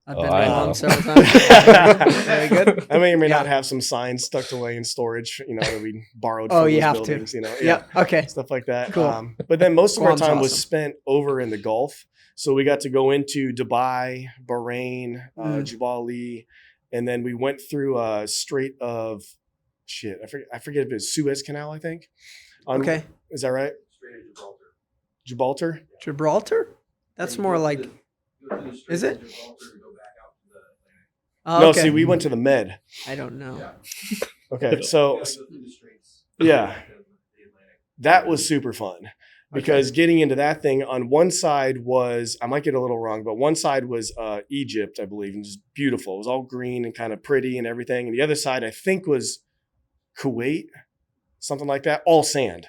I've been to Guam several times. Very good. I may or may not have some signs tucked away in storage, that we borrowed from you those have buildings, to. Yeah. Okay. Stuff like that. Cool. But then most of our Guam's time was awesome. spent over in the Gulf. So we got to go into Dubai, Bahrain, Jebel Ali, and then we went through Strait of I forget if it's Suez Canal, I think. Okay. Is that right? Strait of Gibraltar? Gibraltar? That's more like. Is it? No, Okay. see, we went to the Med. I don't know. Okay, so yeah, that was super fun because getting into that thing on one side was, I might get a little wrong, but one side was Egypt, I believe, and just beautiful. It was all green and kind of pretty and everything. And the other side, I think, was Kuwait, something like that, all sand.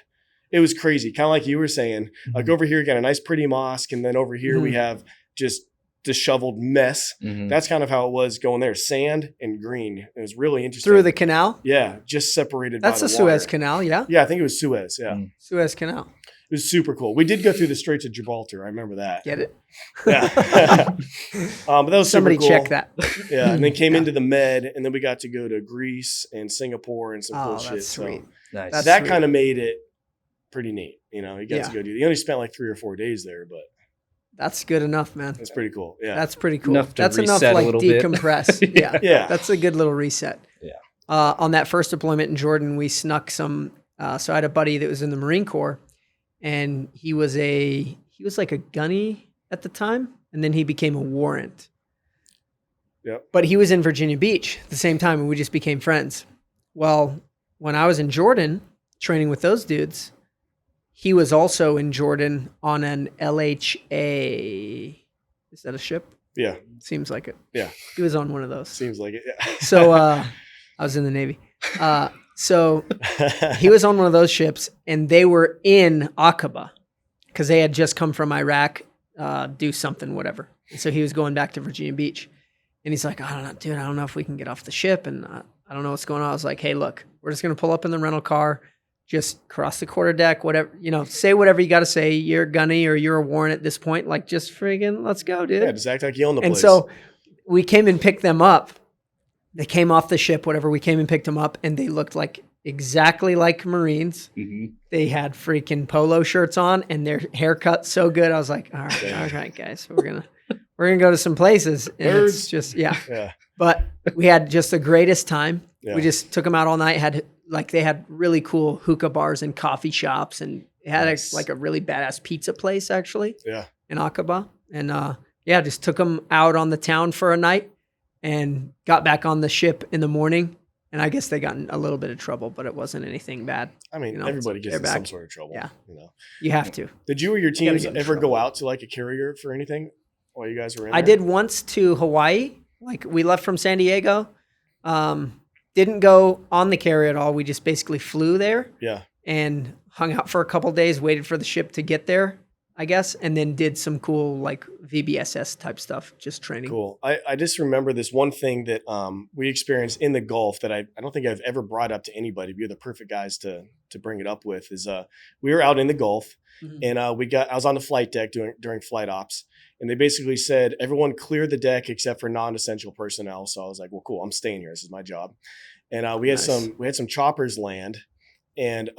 It was crazy, kind of like you were saying. Like over here, you got a nice, pretty mosque, and then over here we have just disheveled mess. Mhm. That's kind of how it was going there. Sand and green. It was really interesting. Through the canal. Yeah, just separated That's by the the water. Suez Canal. Yeah. Yeah, I think it was Suez. Yeah. Mm. Suez Canal. It was super cool. We did go through the Straits of Gibraltar. I remember that. Get it? Yeah. But that was Somebody super cool. check that. Yeah, and then came Yeah. into the Med, and then we got to go to Greece and Singapore and some Oh, cool that's shit. sweet. Nice. That's That sweet. kind of made it pretty neat. You know, you got Yeah. to go do. You only spent like 3 or 4 days there, but That's good enough, man. it's pretty cool. Yeah. That's pretty cool. Enough to That's enough reset a like little bit. decompress. Yeah. Yeah. That's a good little reset. Yeah. On that first deployment in Jordan, we snuck some. So I had a buddy that was in the Marine Corps, and he was like a gunny at the time, and then he became a warrant. Yep. But he was in Virginia Beach at the same time, and we just became friends. Well, when I was in Jordan training with those dudes, he was also in Jordan on an LHA. Is that a ship? Yeah. Seems like it. Yeah. He was on one of those. Seems like it. Yeah. So I was in the Navy. So he was on one of those ships, and they were in Aqaba because they had just come from Iraq, do something, whatever. And so he was going back to Virginia Beach. And he's like, I don't know, dude, I don't know if we can get off the ship. And I don't know what's going on. I was like, hey, look, we're just going to pull up in the rental car, just cross the quarter deck, whatever, say whatever you got to say. You're a gunny or you're a warrant at this point. Like, just friggin' let's go, dude. Yeah, just act like you own the And place. so we came and picked them up. They came off the ship, whatever. We came and picked them up, and they looked like exactly like Marines. Mhm. They had freaking polo shirts on, and their haircut so good. I was like, all right, guys, we're gonna go to some places. And it's Nerds. just yeah. yeah. But we had just the greatest time. Yeah. We just took them out all night. They had really cool hookah bars and coffee shops, and they had Nice. a really badass pizza place actually Yeah. in Aqaba. And just took them out on the town for a night and got back on the ship in the morning. And I guess they got in a little bit of trouble, but it wasn't anything bad. I mean, You know, everybody gets they're in back. some sort of trouble. Yeah. You You have to. Did you or your gotta teams get in ever trouble. go out to like a carrier for anything while you guys were in I there? did once to Hawaii. Like we left from San Diego. Didn't go on the carrier at all. We just basically flew there Yeah. and hung out for a couple days, waited for the ship to get there, I guess, and then did some cool like VBSS type stuff, just training. Cool. I just remember this one thing that we experienced in the Gulf that I don't think I've ever brought up to anybody. But you're the perfect guys to bring it up with. Is we were out in the Gulf, Mhm. and I was on the flight deck during flight ops, and they basically said everyone clear the deck except for non-essential personnel. So I was like, well, cool, I'm staying here. This is my job. And we had Nice. some choppers land, and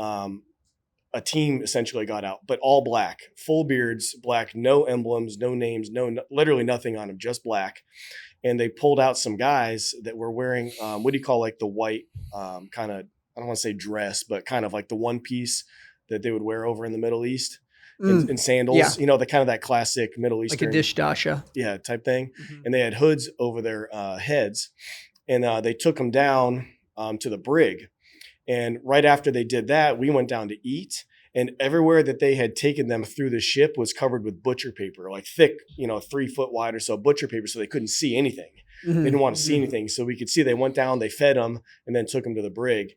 a team essentially got out, but all black, full beards, black, no emblems, no names, literally nothing on them, just black. And they pulled out some guys that were wearing, what do you call like the white kind of, I don't want to say dress, but kind of like the one piece that they would wear over in the Middle East and sandals, Yeah. the kind of that classic Middle Like Eastern a dish dasha. type thing. Mhm. And they had hoods over their heads, and they took them down to the brig. And right after they did that, we went down to eat, and everywhere that they had taken them through the ship was covered with butcher paper, like thick, 3 foot wide or so butcher paper, so they couldn't see anything. They didn't want to see anything, so we could see they went down, they fed them, and then took them to the brig.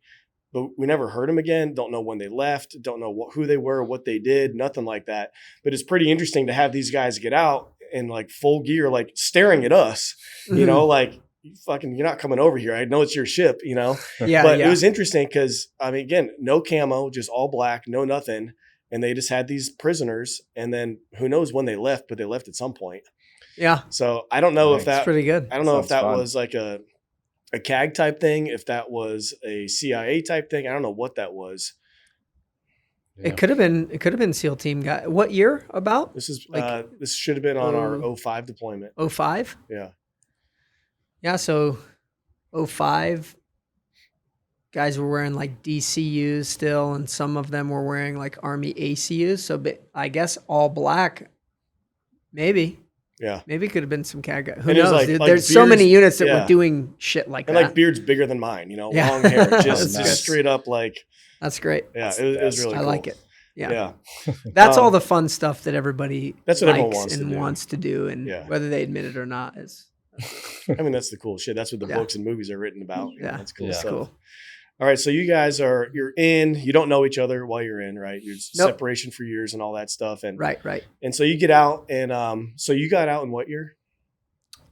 But we never heard them again. Don't know when they left. Don't know who they were, what they did, nothing like that. But it's pretty interesting to have these guys get out in like full gear, like staring at us, like, you're not coming over here. I know it's your ship, Yeah, But yeah. it was interesting because, I mean, again, no camo, just all black, no nothing. And they just had these prisoners. And then who knows when they left, but they left at some point. Yeah, So I don't know if Nice. that, it's pretty good. I don't know if Sounds that fun. was like a CAG type thing, if that was a CIA type thing. I don't know what that was. Yeah. It could have been SEAL team guy. What year about? This is Like, this should have been on our oh. 05 deployment. 05? Yeah. Yeah, so 05 guys were wearing like DCUs still, and some of them were wearing like Army ACUs. So I guess all black. Maybe Yeah. it could have been some CAG guy. Who And it was knows, like- dude? like There's so many beards- units that yeah. were doing shit like And that. like beards bigger than mine, Yeah. long hair, That's just good. straight up like, That's great. yeah, That's it was the best. really I cool. like it. Yeah. Yeah. That's all Um, the fun stuff that everybody That's what everyone likes wants to and do. wants to do, and Yeah. whether they admit it or not is I mean, that's the cool shit. That's what the Yeah. books and movies are written about. Yeah. That's cool Yeah. stuff. cool. All right. So you guys you're in, you don't know each other while you're in, right? You're Nope. separation for years and all that stuff. And, Right. and so you get out and, so you got out in what year?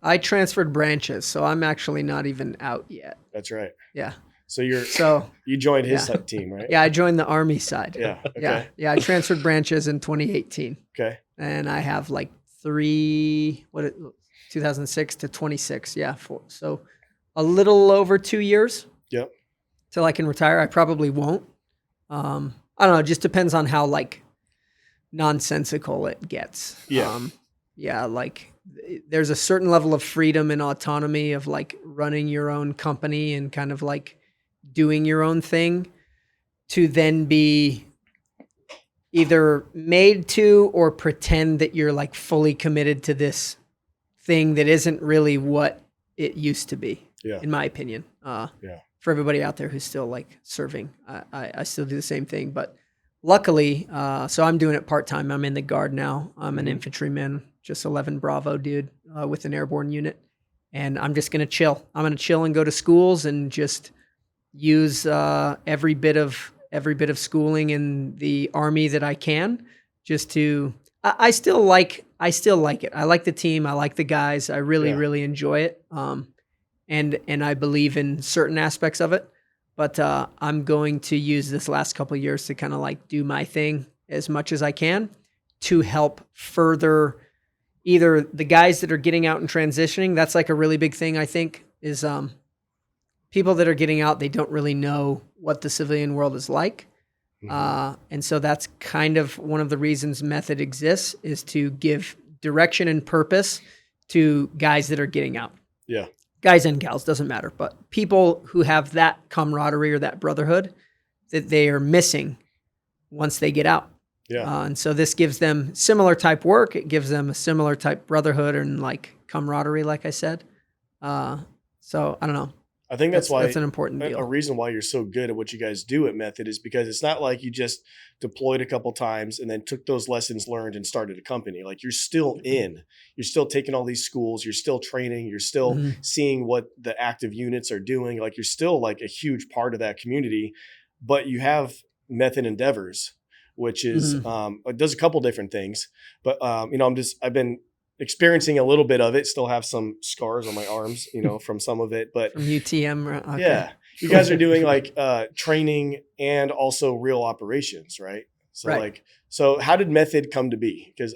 I transferred branches, so I'm actually not even out yet. That's right. Yeah. So you joined his team, right? Yeah, I joined the Army side. Yeah. Okay. Yeah. I transferred branches in 2018. Okay. And I have like 2006 to 26. Yeah. So a little over 2 years. Yep. Till I can retire. I probably won't. I don't know. It just depends on how like nonsensical it gets. Yeah. Like there's a certain level of freedom and autonomy of like running your own company and kind of like doing your own thing to then be either made to or pretend that you're like fully committed to this thing that isn't really what it used to be, in my opinion. For everybody out there who's still like serving, I still do the same thing, but luckily, so I'm doing it part-time. I'm in the Guard now. I'm an infantryman, just 11 Bravo dude with an airborne unit. And I'm just going to chill. I'm going to chill and go to schools and just use every bit of schooling in the Army that I can, just to. I still like it. I like the team. I like the guys. I really enjoy it. And I believe in certain aspects of it. But I'm going to use this last couple of years to kind of like do my thing as much as I can to help further either the guys that are getting out and transitioning. That's like a really big thing, I think, is people that are getting out, they don't really know what the civilian world is like. And so that's kind of one of the reasons Method exists, is to give direction and purpose to guys that are getting out. Yeah. Guys and gals, doesn't matter. But people who have that camaraderie or that brotherhood that they are missing once they get out. Yeah. And so this gives them similar type work. It gives them a similar type brotherhood and like camaraderie, like I said. So I don't know. I think that's why that's an important deal. A reason why you're so good at what you guys do at Method is because it's not like you just deployed a couple times and then took those lessons learned and started a company. Like you're still you're still taking all these schools, you're still training, you're still seeing what the active units are doing. Like you're still like a huge part of that community, but you have Method Endeavors, which is, it does a couple different things, but I've been experiencing a little bit of it, still have some scars on my arms, from some of it, but from UTM. Okay. Yeah, you guys are doing like training and also real operations, right? So so how did Method come to be? Because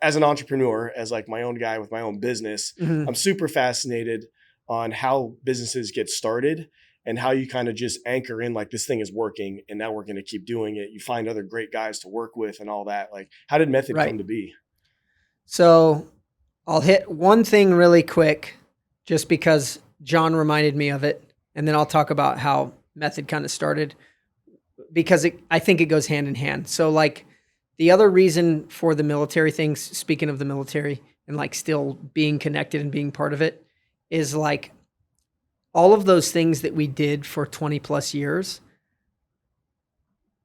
as an entrepreneur, as like my own guy with my own business, I'm super fascinated on how businesses get started and how you kind of just anchor in like this thing is working and now we're going to keep doing it. You find other great guys to work with and all that. Like how did Method come to be? So I'll hit one thing really quick just because John reminded me of it. And then I'll talk about how Method kind of started, because I think it goes hand in hand. So like the other reason for the military things, speaking of the military and like still being connected and being part of it, is like all of those things that we did for 20 plus years.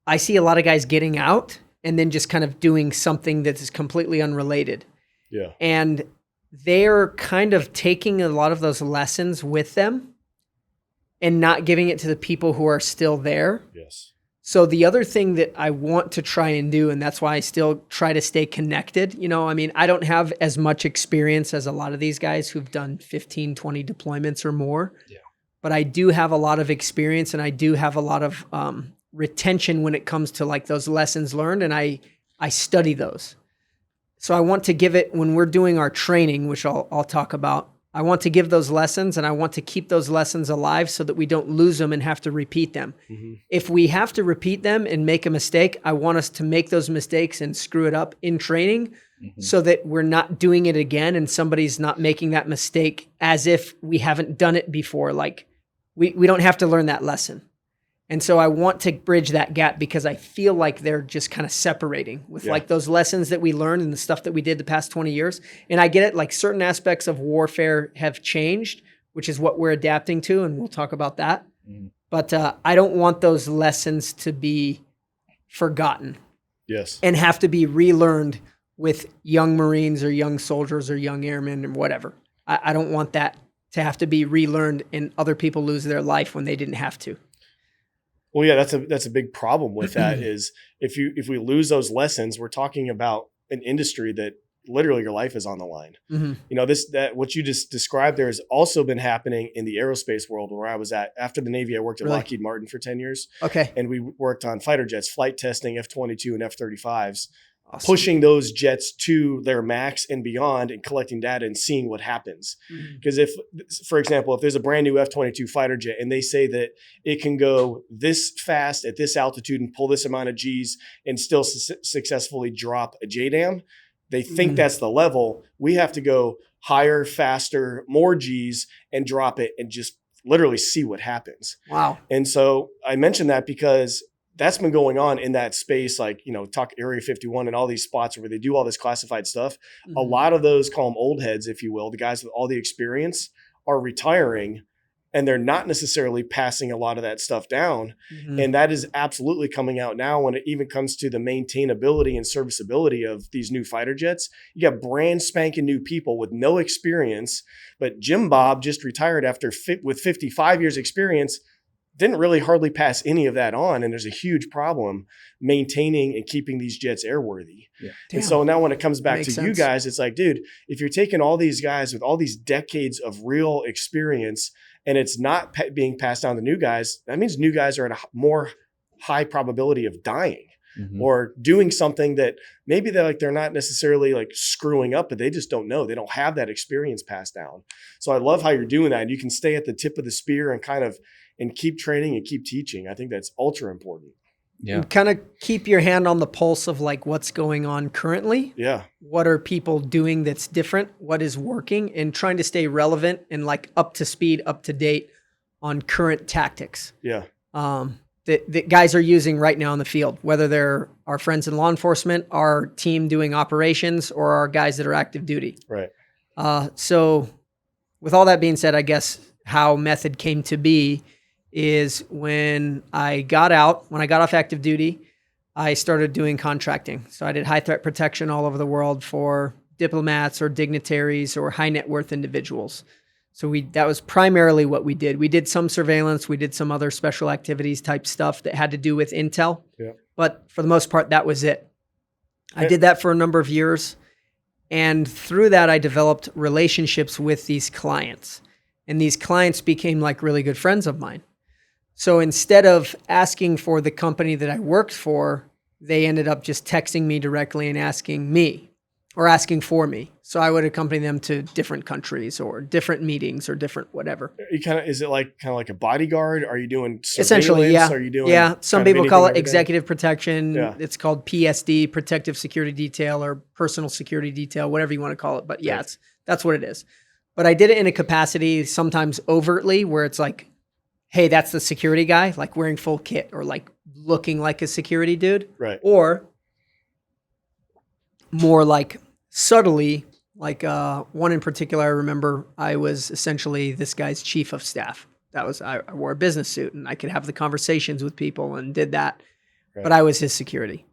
I see a lot of guys getting out and then just kind of doing something that is completely unrelated. Yeah. And they're kind of taking a lot of those lessons with them and not giving it to the people who are still there. Yes. So the other thing that I want to try and do, and that's why I still try to stay connected, I don't have as much experience as a lot of these guys who've done 15, 20 deployments or more. Yeah. But I do have a lot of experience and I do have a lot of retention when it comes to like those lessons learned, and I study those. So I want to give it, when we're doing our training, which I'll talk about, I want to give those lessons and I want to keep those lessons alive so that we don't lose them and have to repeat them. If we have to repeat them and make a mistake, I want us to make those mistakes and screw it up in training so that we're not doing it again and somebody's not making that mistake as if we haven't done it before. Like we don't have to learn that lesson. And so I want to bridge that gap because I feel like they're just kind of separating with like those lessons that we learned and the stuff that we did the past 20 years. And I get it, like certain aspects of warfare have changed, which is what we're adapting to. And we'll talk about that. But I don't want those lessons to be forgotten. Yes. And have to be relearned with young Marines or young soldiers or young airmen or whatever. I don't want that to have to be relearned and other people lose their life when they didn't have to. Well, yeah, that's a big problem with that is if we lose those lessons, we're talking about an industry that literally your life is on the line. Mhm. You know, that what you just described there has also been happening in the aerospace world where I was at. After the Navy, I worked at Really? Lockheed Martin for 10 years. Okay. And we worked on fighter jets, flight testing, F-22 and F-35s, Awesome. pushing those jets to their max and beyond and collecting data and seeing what happens. Because if, for example, if there's a brand new F-22 fighter jet and they say that it can go this fast at this altitude and pull this amount of G's and still successfully drop a JDAM, they think that's the level. We have to go higher, faster, more G's and drop it and just literally see what happens. Wow. And so I mentioned that because that's been going on in that space, like, you know, talk Area 51 and all these spots where they do all this classified stuff. A lot of those, call them old heads, if you will, the guys with all the experience are retiring and they're not necessarily passing a lot of that stuff down. And that is absolutely coming out now when it even comes to the maintainability and serviceability of these new fighter jets. You got brand spanking new people with no experience, but Jim Bob just retired with 55 years experience, didn't really hardly pass any of that on. And there's a huge problem maintaining and keeping these jets airworthy. Yeah. And so now when it comes back Makes to you sense. guys, it's like, dude, if you're taking all these guys with all these decades of real experience and it's not being passed down to new guys, that means new guys are at a more high probability of dying or doing something that maybe they're not necessarily like screwing up, but they just don't know. They don't have that experience passed down. So I love how you're doing that. And you can stay at the tip of the spear and keep training and keep teaching. I think that's ultra important. Yeah. Kind of keep your hand on the pulse of like what's going on currently. Yeah. What are people doing that's different? What is working? And trying to stay relevant and like up to speed, up to date on current tactics. Yeah. That guys are using right now in the field, whether they're our friends in law enforcement, our team doing operations, or our guys that are active duty. Right. So with all that being said, I guess how Method came to be is when I got off active duty, I started doing contracting. So I did high threat protection all over the world for diplomats or dignitaries or high net worth individuals. So that was primarily what we did. We did some surveillance. We did some other special activities type stuff that had to do with intel. Yeah. But for the most part, that was it. I did that for a number of years. And through that, I developed relationships with these clients. And these clients became like really good friends of mine. So instead of asking for the company that I worked for, they ended up just texting me directly and asking me or asking for me. So I would accompany them to different countries or different meetings or different whatever. Is it like kind of like a bodyguard? Are you doing surveillance? Essentially, yeah. Are you doing Some kind of people call it anything, everything? executive protection. Yeah. It's called PSD, protective security detail, or personal security detail, whatever you want to call it. But yeah, Right. that's what it is. But I did it in a capacity, sometimes overtly, where it's like, hey, that's the security guy, like wearing full kit or like looking like a security dude. Right. Or more like subtly, like one in particular, I remember I was essentially this guy's chief of staff. I wore a business suit and I could have the conversations with people and did that, Right. but I was his security.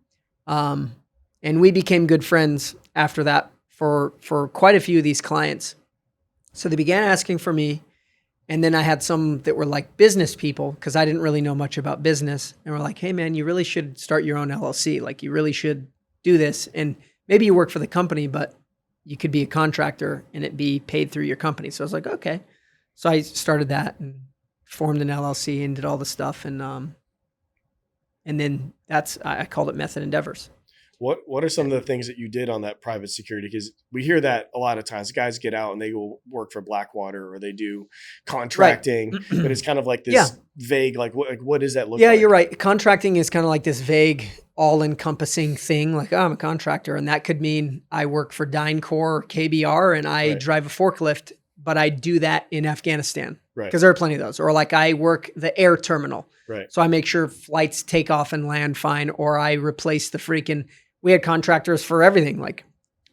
And we became good friends after that for quite a few of these clients. So they began asking for me. And then I had some that were like business people because I didn't really know much about business. And were like, hey, man, you really should start your own LLC. Like you really should do this. And maybe you work for the company, but you could be a contractor and it be paid through your company. So I was like, okay. So I started that and formed an LLC and did all the stuff. And then I called it Method Endeavors. What are some of the things that you did on that private security? Because we hear that a lot of times. Guys get out and they go work for Blackwater or they do contracting, but it's kind of like this vague, like what does that look like? Yeah, you're right. Contracting is kind of like this vague, all-encompassing thing. Like, oh, I'm a contractor. And that could mean I work for DynCorp or KBR and I drive a forklift, but I do that in Afghanistan. Right. Because there are plenty of those. Or like I work the air terminal. Right. So I make sure flights take off and land fine, or I replace the we had contractors for everything, like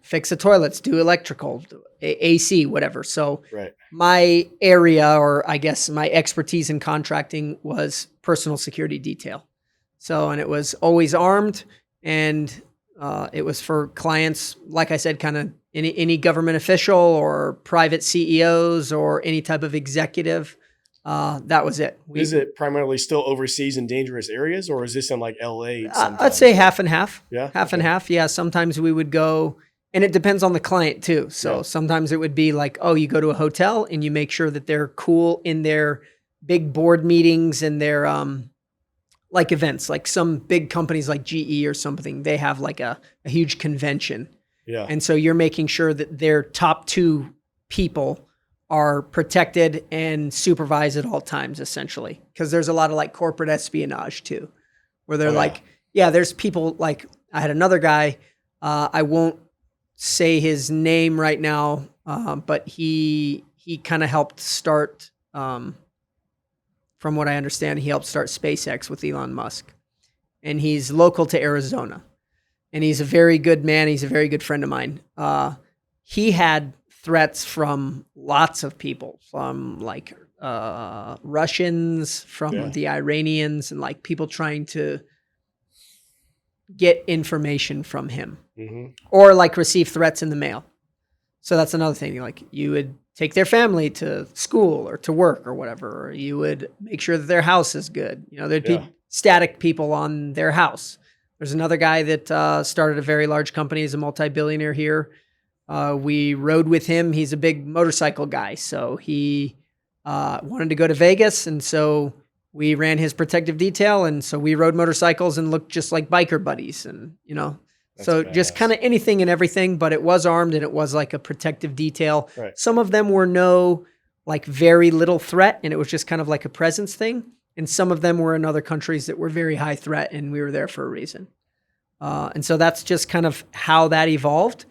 fix the toilets, do electrical, AC, whatever. So my area, or I guess my expertise in contracting, was personal security detail. So, and it was always armed, and it was for clients, like I said, kind of any government official or private CEOs or any type of executive. That was it. Is it primarily still overseas in dangerous areas, or is this in like LA? I'd say half and half. Yeah. Half and half. Yeah. Sometimes we would go And it depends on the client too. So Yeah. sometimes it would be like, oh, you go to a hotel and you make sure that they're cool in their big board meetings and their like events. Like some big companies like GE or something, they have like a huge convention. Yeah. And so you're making sure that their top 2 people are protected and supervised at all times, essentially. Because there's a lot of like corporate espionage too, where they're Oh, yeah. like, yeah, there's people like, I had another guy, I won't say his name right now, but he kind of helped start, from what I understand, he helped start SpaceX with Elon Musk. And he's local to Arizona. And he's a very good man. He's a very good friend of mine. He had threats from lots of people, from like Russians, from the Iranians, and like people trying to get information from him or like receive threats in the mail. So that's another thing. Like you would take their family to school or to work or whatever, or you would make sure that their house is good. You know, there'd be static people on their house. There's another guy that started a very large company. He's a multi-billionaire here. We rode with him. He's a big motorcycle guy. So he wanted to go to Vegas. And so we ran his protective detail. And so we rode motorcycles and looked just like biker buddies. And, you know, so just kind of anything and everything, but it was armed and it was like a protective detail. Right. Some of them were like very little threat. And it was just kind of like a presence thing. And some of them were in other countries that were very high threat, and we were there for a reason. And so that's just kind of how that evolved.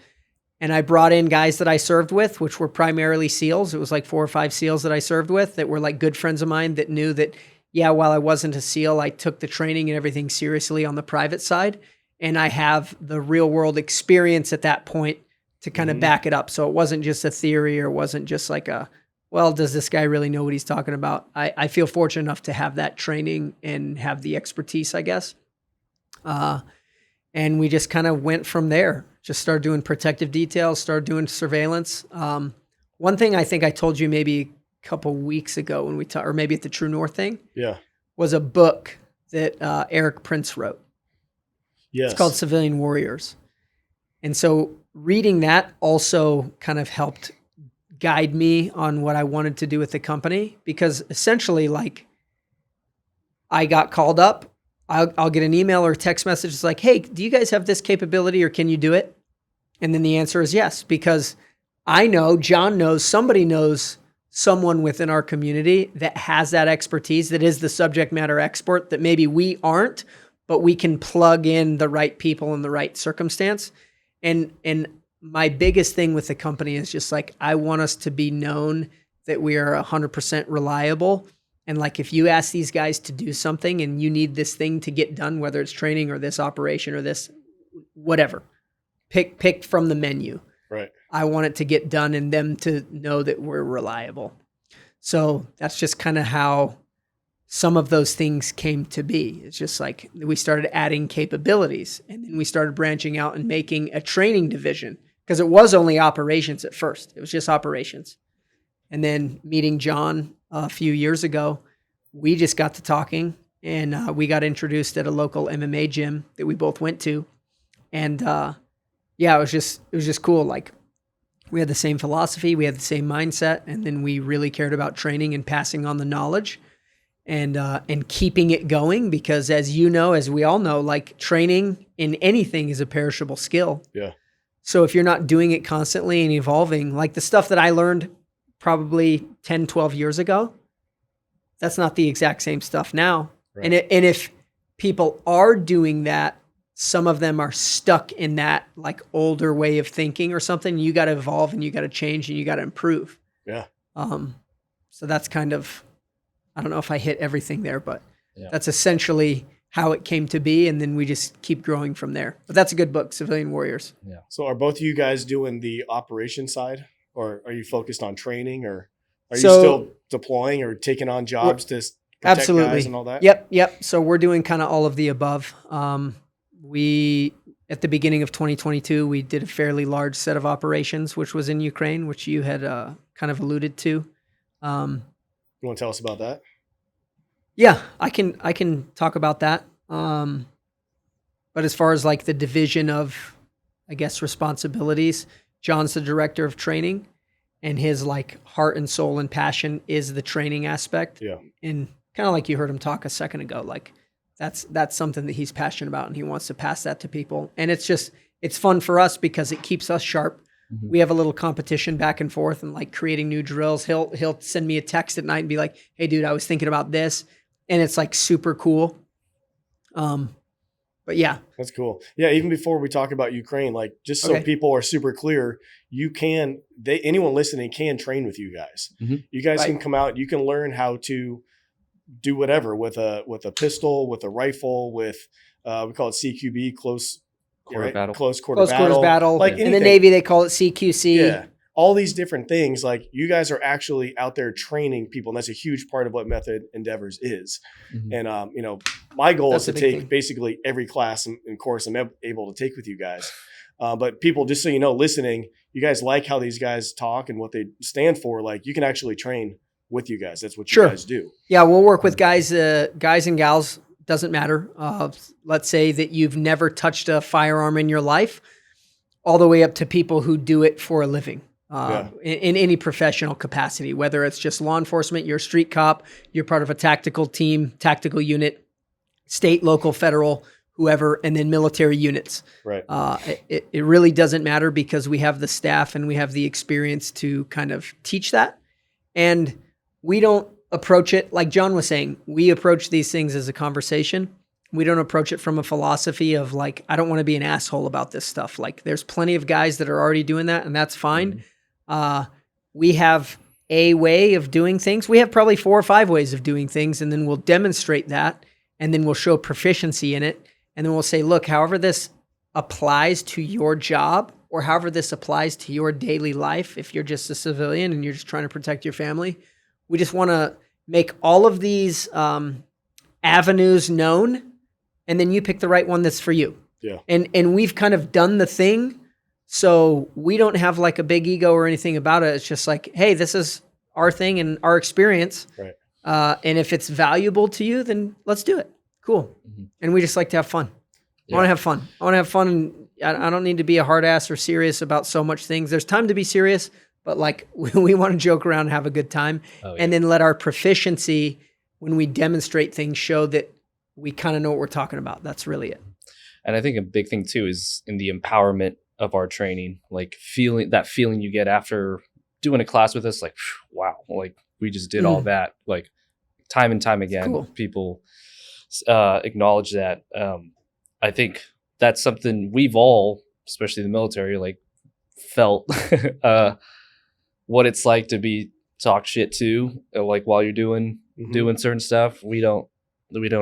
And I brought in guys that I served with, which were primarily SEALs. It was like 4 or 5 SEALs that I served with that were like good friends of mine that knew that, yeah, while I wasn't a SEAL, I took the training and everything seriously on the private side. And I have the real world experience at that point to kind of back it up. So it wasn't just a theory or wasn't just like well, does this guy really know what he's talking about? I feel fortunate enough to have that training and have the expertise, I guess. And we just kind of went from there. Just started doing protective details, started doing surveillance. One thing I think I told you maybe a couple weeks ago when we talked, or maybe at the True North thing, was a book that Eric Prince wrote. Yes. It's called Civilian Warriors. And so reading that also kind of helped guide me on what I wanted to do with the company, because essentially, like, I got called up. I'll get an email or a text message. It's like, hey, do you guys have this capability or can you do it? And then the answer is yes, because I know, John knows, somebody knows someone within our community that has that expertise, that is the subject matter expert that maybe we aren't, but we can plug in the right people in the right circumstance. And my biggest thing with the company is just like, I want us to be known that we are 100% reliable. And like, if you ask these guys to do something and you need this thing to get done, whether it's training or this operation or this, whatever, pick from the menu. Right. I want it to get done and them to know that we're reliable. So that's just kind of how some of those things came to be. It's just like we started adding capabilities, and then we started branching out and making a training division, because it was only operations at first. It was just operations. And then meeting John a few years ago, we just got to talking, and we got introduced at a local MMA gym that we both went to. And yeah, it was just cool. Like, we had the same philosophy, we had the same mindset, and then we really cared about training and passing on the knowledge and keeping it going, because as you know, as we all know, like, training in anything is a perishable skill. Yeah. So if you're not doing it constantly and evolving, like the stuff that I learned probably 10, 12 years ago, that's not the exact same stuff now. Right. And if people are doing that, some of them are stuck in that like older way of thinking or something. You got to evolve and you got to change and you got to improve. Yeah. So that's kind of, I don't know if I hit everything there, but that's essentially how it came to be. And then we just keep growing from there. But that's a good book, Civilian Warriors. Yeah. So are both of you guys doing the operation side, or are you focused on training, or are you So- still deploying or taking on jobs to protect Absolutely. guys and all that? Yep. So we're doing kind of all of the above. We, at the beginning of 2022, we did a fairly large set of operations, which was in Ukraine, which you had kind of alluded to. You want to tell us about that? Yeah, I can talk about that. But as far as like the division of I guess, responsibilities. John's the director of training, and his like heart and soul and passion is the training aspect. Yeah. And kind of like you heard him talk a second ago, like that's something that he's passionate about, and he wants to pass that to people. And it's fun for us because it keeps us sharp. Mhm. We have a little competition back and forth and like creating new drills. He'll send me a text at night and be like, "Hey dude, I was thinking about this." And it's like super cool. But yeah, That's cool. Yeah, even before we talk about Ukraine, like just so Okay. people are super clear, anyone listening can train with you guys. Mhm. You guys Right. can come out, you can learn how to do whatever with a pistol, with a rifle, with we call it CQB, close Quarter battle. close quarter close battle. quarters battle. Like In the anything. Navy, they call it CQC. Yeah. All these different things, like you guys are actually out there training people, and that's a huge part of what Method Endeavors is. Mhm. And my goal That's is a to big take thing. basically every class and course I'm able to take with you guys. But people, just so you know, listening, you guys like how these guys talk and what they stand for. Like you can actually train with you guys. That's what you Sure. guys do. Yeah, we'll work with guys and gals. Doesn't matter. Let's say that you've never touched a firearm in your life, all the way up to people who do it for a living. In any professional capacity, whether it's just law enforcement, you're a street cop, you're part of a tactical team, tactical unit, state, local, federal, whoever, and then military units. Right. It really doesn't matter because we have the staff and we have the experience to kind of teach that. And we don't approach it like John was saying. We approach these things as a conversation. We don't approach it from a philosophy of like, I don't want to be an asshole about this stuff. Like there's plenty of guys that are already doing that, and that's fine. We have a way of doing things. We have probably 4 or 5 ways of doing things, and then we'll demonstrate that, and then we'll show proficiency in it. And then we'll say, look, however this applies to your job or however this applies to your daily life, if you're just a civilian and you're just trying to protect your family, we just want to make all of these avenues known, and then you pick the right one that's for you. Yeah. And we've kind of done the thing, so we don't have like a big ego or anything about it. It's just like, hey, this is our thing and our experience. Right. And if it's valuable to you, then let's do it. Cool. Mhm. And we just like to have fun. Yeah. I want to have fun. I want to have fun. And I don't need to be a hard ass or serious about so much things. There's time to be serious, but like we want to joke around and have a good time. Oh, yeah. And then let our proficiency, when we demonstrate things, show that we kind of know what we're talking about. That's really it. And I think a big thing too is in the empowerment of our training, like feeling you get after doing a class with us, like, wow, like we just did all that, like time and time again. Cool. People acknowledge that. I think that's something we've all, especially the military, like felt what it's like to be talked shit to, like while you're doing certain stuff. We don't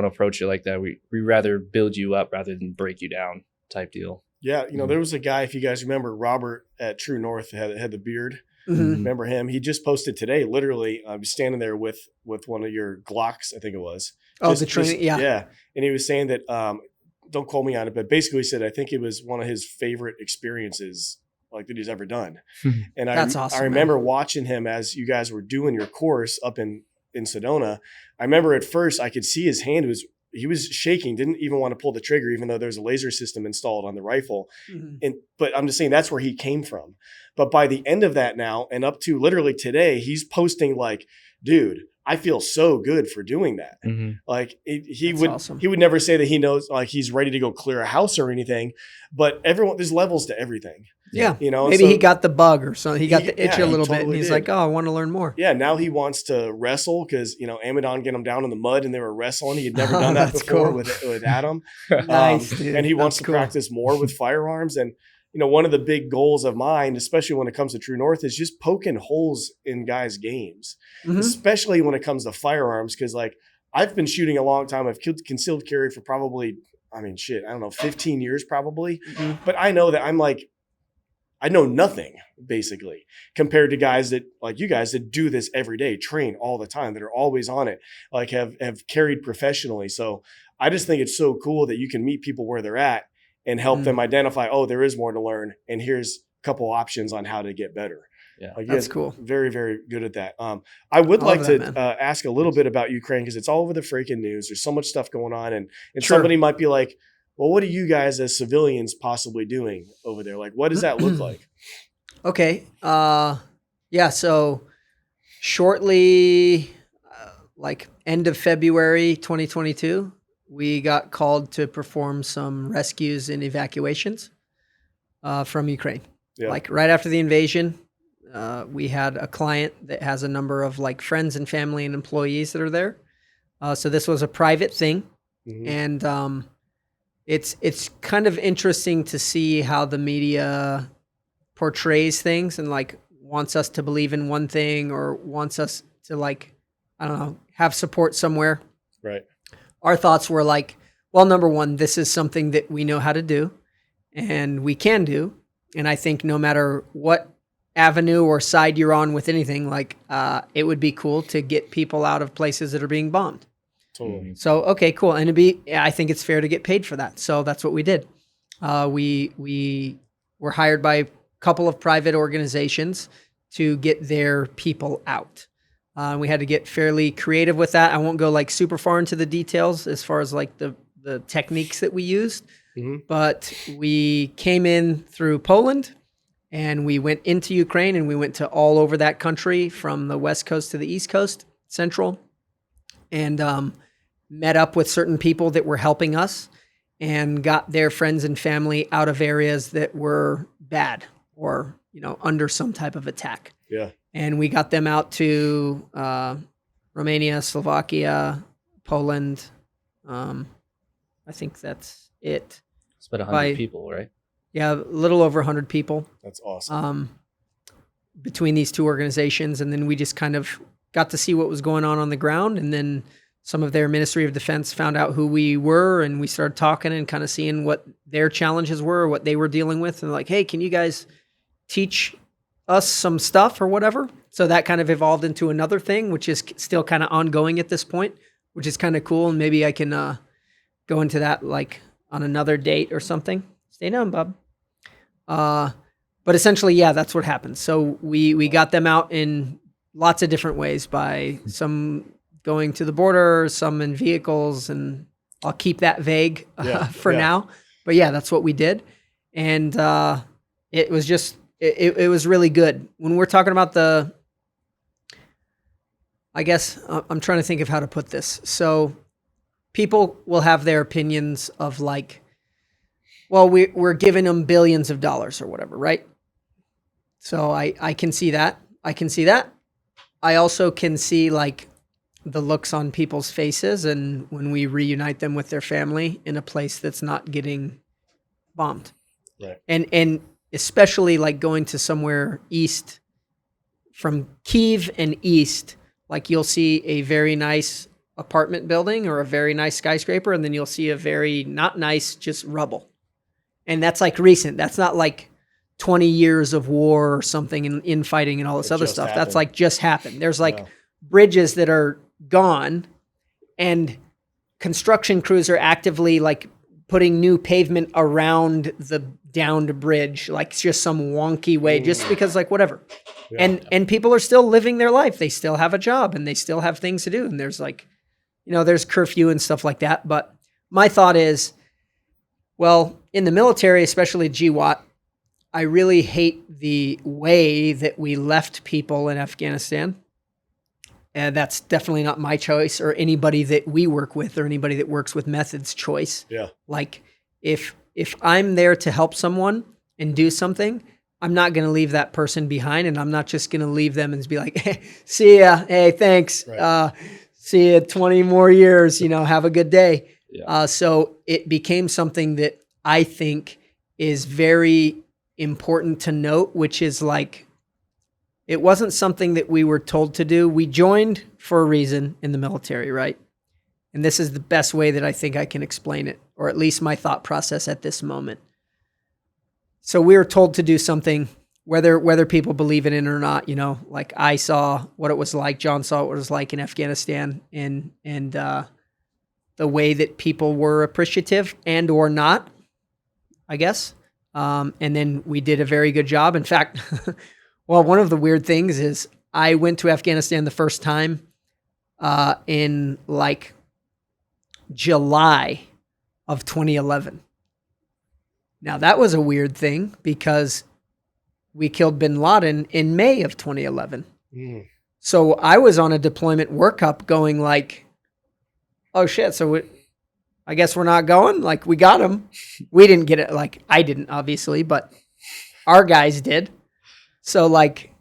approach it like that. We rather build you up rather than break you down type deal. Yeah. There was a guy, if you guys remember, Robert at True North had the beard. Mhm. Remember him? He just posted today, literally, I was standing there with one of your Glocks, I think it was. Oh, the training. Yeah. Yeah. And he was saying that, don't quote me on it, but basically he said, I think it was one of his favorite experiences like that he's ever done. And That's awesome, I remember watching him as you guys were doing your course up in Sedona. I remember at first I could see his hand he was shaking, didn't even want to pull the trigger, even though there's a laser system installed on the rifle. Mhm. But I'm just saying that's where he came from. But by the end of that now, and up to literally today, he's posting like, dude, I feel so good for doing that. Like Awesome. he would never say that he knows, like he's ready to go clear a house or anything, but there's levels to everything. Yeah. Maybe Maybe he got the bug or something. He got the itch yeah, a little he bit, and totally he's did. like, "Oh, I want to learn more." Yeah, now he wants to wrestle because Amidon get him down in the mud and they were wrestling. He had never done that That's before cool. with Adam. Nice, dude. And he wants That's to cool. practice more with firearms. And one of the big goals of mine, especially when it comes to True North, is just poking holes in guys' games, Mhm. especially when it comes to firearms. Because like I've been shooting a long time. I've concealed carry for probably, I don't know, 15 years probably. Mhm. But I know that I know nothing basically compared to guys that like you guys that do this every day, train all the time, that are always on it, like have carried professionally. So I just think it's so cool that you can meet people where they're at and help them identify, oh, there is more to learn. And here's a couple options on how to get better. Yeah. Like, That's you guys cool. Very, very good at that. I would I love like that, to ask a little bit about Ukraine because it's all over the freaking news. There's so much stuff going on. And Sure. somebody might be like, well, what are you guys as civilians possibly doing over there? Like, what does that look like? Okay. Yeah. So shortly, like end of February 2022, we got called to perform some rescues and evacuations from Ukraine. Yeah. Like right after the invasion, we had a client that has a number of like friends and family and employees that are there. So this was a private thing, and it's kind of interesting to see how the media portrays things and like wants us to believe in one thing or wants us to like, I don't know, have support somewhere. Right. Our thoughts were like, well, number one, this is something that we know how to do and we can do. And I think no matter what avenue or side you're on with anything, like it would be cool to get people out of places that are being bombed. Totally. So, okay, cool. And I think it's fair to get paid for that. So that's what we did. We were hired by a couple of private organizations to get their people out. We had to get fairly creative with that. I won't go like super far into the details as far as like the techniques that we used, but we came in through Poland and we went into Ukraine and we went to all over that country from the West Coast to the East Coast, Central, and met up with certain people that were helping us and got their friends and family out of areas that were bad or, under some type of attack. Yeah. And we got them out to Romania, Slovakia, Poland. I think that's it. It's about 100 people, right? Yeah, a little over 100 people. That's awesome. Between these two organizations. And then we just kind of got to see what was going on the ground. And then some of their Ministry of Defense found out who we were. And we started talking and kind of seeing what their challenges were, what they were dealing with. And like, hey, can you guys teach us some stuff or whatever? So that kind of evolved into another thing, which is still kind of ongoing at this point, which is kind of cool. And maybe I can go into that like on another date or something. Stay down, Bob. But essentially, yeah, that's what happened. So we got them out in lots of different ways, by some going to the border, some in vehicles, and I'll keep that vague for now. But yeah, that's what we did. And it was just, it was really good. When we're talking about I guess I'm trying to think of how to put this. So people will have their opinions of like, well, we're giving them billions of dollars or whatever, right? So I can see that. I also can see like the looks on people's faces and when we reunite them with their family in a place that's not getting bombed. Right. And especially like going to somewhere east, from Kyiv and east, like you'll see a very nice apartment building or a very nice skyscraper, and then you'll see a very not nice, just rubble. And that's like recent. That's not like 20 years of war or something and infighting and all this other stuff. That's like just happened. There's like bridges that are gone and construction crews are actively like putting new pavement around the downed bridge, like it's just some wonky way, just because like whatever. And people are still living their life. They still have a job and they still have things to do. And there's like, there's curfew and stuff like that. But my thought is, well, in the military, especially GWAT, I really hate the way that we left people in Afghanistan. And that's definitely not my choice or anybody that we work with or anybody that works with Methods' choice. Yeah. Like if I'm there to help someone and do something, I'm not going to leave that person behind, and I'm not just going to leave them and be like, hey, see ya. Hey, thanks. Right. See ya 20 more years, have a good day. Yeah. So it became something that I think is very important to note, which is like, it wasn't something that we were told to do. We joined for a reason in the military, right? And this is the best way that I think I can explain it, or at least my thought process at this moment. So we were told to do something, whether people believe in it or not, like I saw what it was like, John saw what it was like in Afghanistan, and the way that people were appreciative and or not, I guess. And then we did a very good job. In fact, well, one of the weird things is I went to Afghanistan the first time in like July of 2011. Now, that was a weird thing because we killed bin Laden in May of 2011. Mm. So I was on a deployment workup going like, oh shit, so I guess we're not going? Like, we got him. We didn't get it. Like, I didn't, obviously, but our guys did. So, like,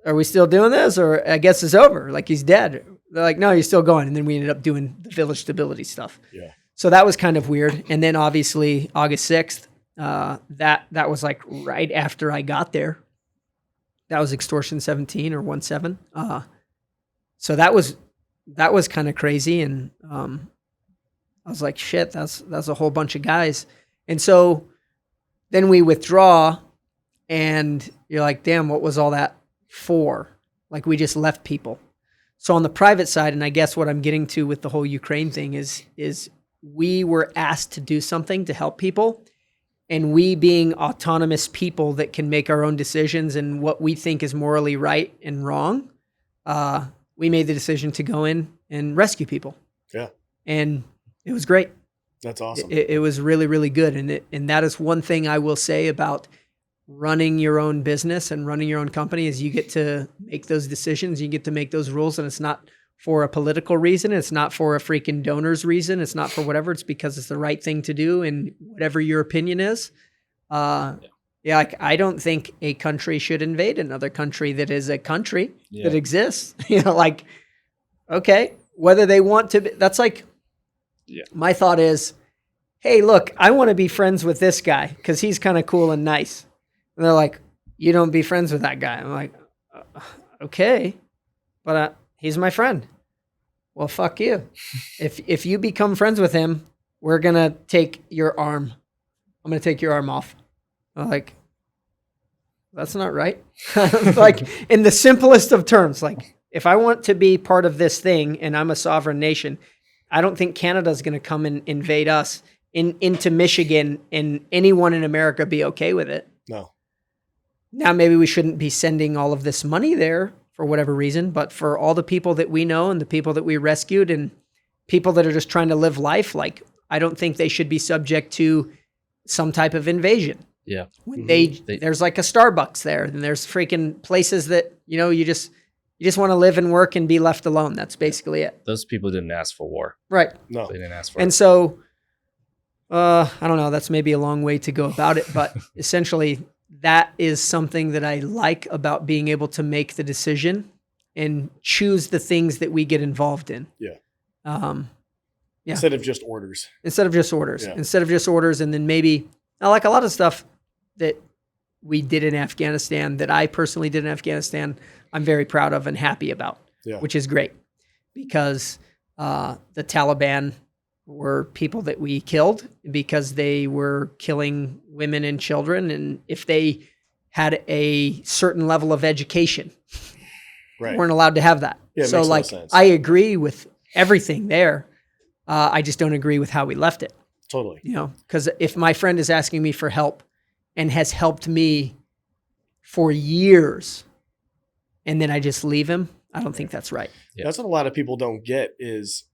are we still doing this? Or I guess it's over. Like, he's dead. They're like, no, you're still going. And then we ended up doing the village stability stuff. Yeah. So that was kind of weird. And then, obviously, August 6th, that was like right after I got there. That was extortion 17 or 17. So that was kind of crazy. And I was like, shit, that's a whole bunch of guys. And so then we withdraw and you're like, damn, what was all that for? Like, we just left people. So on the private side, and I guess what I'm getting to with the whole Ukraine thing is we were asked to do something to help people. And we, being autonomous people that can make our own decisions and what we think is morally right and wrong, we made the decision to go in and rescue people. Yeah. And it was great. That's awesome. It was really, really good. And that is one thing I will say about running your own business and running your own company is you get to make those decisions. You get to make those rules. And it's not for a political reason. It's not for a freaking donor's reason. It's not for whatever. It's because it's the right thing to do. And whatever your opinion is, like, I don't think a country should invade another country that is a country that exists. Like, okay, whether they want to be, that's like, my thought is, hey, look, I want to be friends with this guy because he's kind of cool and nice. And they're like, you don't be friends with that guy. I'm like, okay, but he's my friend. Well, fuck you. If you become friends with him, we're going to take your arm. I'm going to take your arm off. I'm like, that's not right. Like, in the simplest of terms, like, if I want to be part of this thing and I'm a sovereign nation, I don't think Canada's going to come and invade us into Michigan and anyone in America be okay with it. No. Now, maybe we shouldn't be sending all of this money there for whatever reason, but for all the people that we know and the people that we rescued and people that are just trying to live life, like, I don't think they should be subject to some type of invasion. Yeah. When there's like a Starbucks there and there's freaking places that, you just want to live and work and be left alone. That's basically it. Those people didn't ask for war. Right. No. They didn't ask for And it. so, I don't know, that's maybe a long way to go about it, but essentially that is something that I like about being able to make the decision and choose the things that we get involved in. Yeah. Yeah. Instead of just orders. Instead of just orders. Yeah. Instead of just orders. And then maybe, like a lot of stuff that we did in Afghanistan, that I personally did in Afghanistan, I'm very proud of and happy about, which is great because the Taliban were people that we killed because they were killing women and children. And if they had a certain level of education, weren't allowed to have that. Yeah, so, like, sense. I agree with everything there. I just don't agree with how we left it. Totally. Because if my friend is asking me for help and has helped me for years, and then I just leave him, I don't think that's right. Yeah. That's what a lot of people don't get is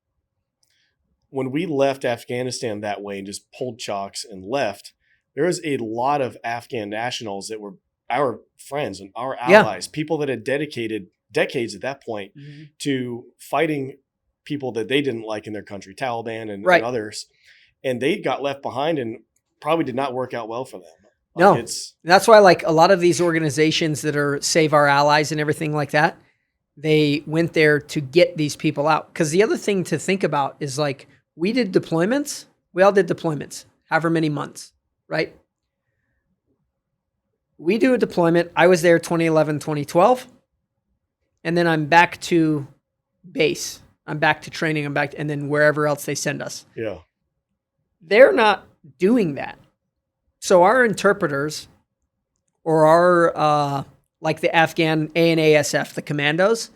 when we left Afghanistan that way and just pulled chocks and left, there was a lot of Afghan nationals that were our friends and our allies, people that had dedicated decades at that point to fighting people that they didn't like in their country, Taliban and others. And they got left behind and probably did not work out well for them. No, that's why, like, a lot of these organizations that are Save Our Allies and everything like that, they went there to get these people out. Because the other thing to think about is, like, we did deployments. We all did deployments, however many months, right? We do a deployment. I was there 2011, 2012. And then I'm back to base. I'm back to training. I'm back, and then wherever else they send us. Yeah. They're not doing that. So our interpreters or our, like the Afghan ANASF, the commandos,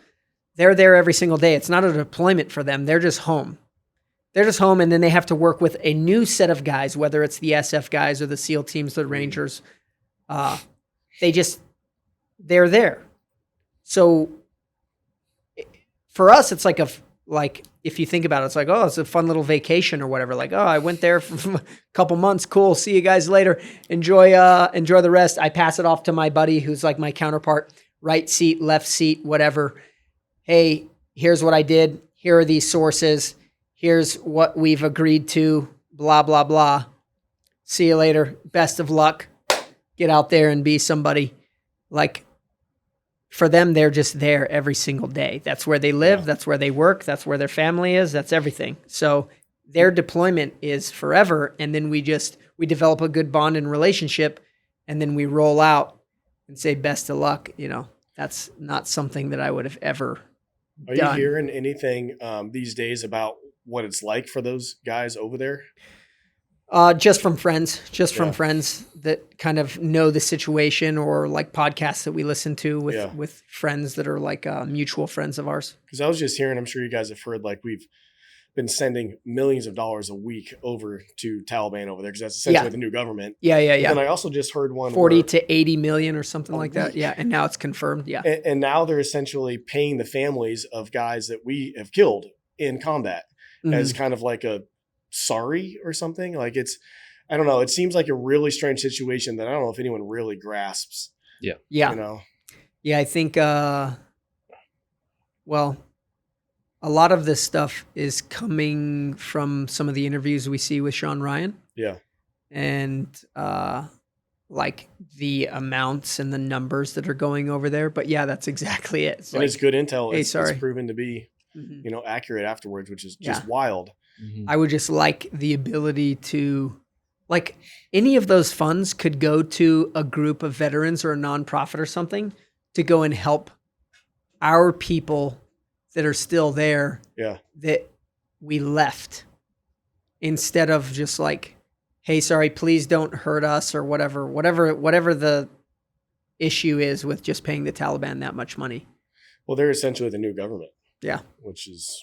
they're there every single day. It's not a deployment for them. They're just home. And then they have to work with a new set of guys, whether it's the SF guys or the SEAL teams, the Rangers. They're there. So for us, it's like like, if you think about it, it's like, oh, it's a fun little vacation or whatever. Like, oh, I went there for a couple months. Cool. See you guys later. Enjoy the rest. I pass it off to my buddy who's like my counterpart, right seat, left seat, whatever. Hey, here's what I did. Here are these sources. Here's what we've agreed to, blah, blah, blah. See you later. Best of luck. Get out there and be somebody. Like, for them, they're just there every single day. That's where they live. Yeah. That's where they work. That's where their family is. That's everything. So their deployment is forever. And then we develop a good bond and relationship. And then we roll out and say, best of luck. You know, that's not something that I would have ever done. Are you hearing anything these days about what it's like for those guys over there? Just from friends, from friends that kind of know the situation, or like podcasts that we listen to with friends that are like mutual friends of ours. Because I was just hearing, I'm sure you guys have heard, like we've been sending millions of dollars a week over to Taliban over there, because that's essentially the new government. Yeah. And I also just heard one 40 to 80 million or something like that. Yeah. And now it's confirmed. Yeah. And now they're essentially paying the families of guys that we have killed in combat as kind of like a sorry or something. Like, it's, I don't know. It seems like a really strange situation that I don't know if anyone really grasps. Yeah. You know? Yeah. I think, well, a lot of this stuff is coming from some of the interviews we see with Sean Ryan. Yeah. And, like the amounts and the numbers that are going over there. But yeah, that's exactly it. It's good intel. Hey, it's proven to be, you know, accurate afterwards, which is just wild. I would just like the ability to, like, any of those funds could go to a group of veterans or a nonprofit or something to go and help our people that are still there that we left, instead of just like, hey, sorry, please don't hurt us, or whatever the issue is with just paying the Taliban that much money. Well, they're essentially the new government. Yeah. Which is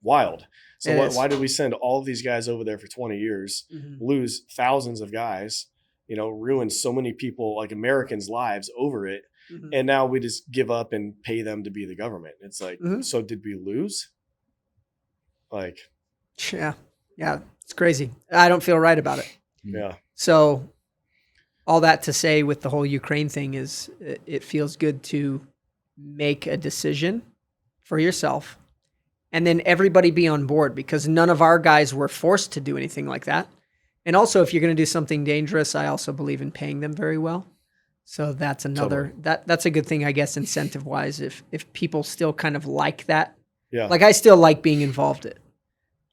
wild. So why did we send all of these guys over there for 20 years, lose thousands of guys, you know, ruin so many people, like Americans' lives over it, and now we just give up and pay them to be the government? It's like, so did we lose? Like, yeah, it's crazy. I don't feel right about it. Yeah. So all that to say, with the whole Ukraine thing, is it feels good to make a decision for yourself, and then everybody be on board, because none of our guys were forced to do anything like that. And also, if you're going to do something dangerous, I also believe in paying them very well. So that's another, that's a good thing, I guess, incentive wise, if people still kind of like that. Yeah. Like, I still like being involved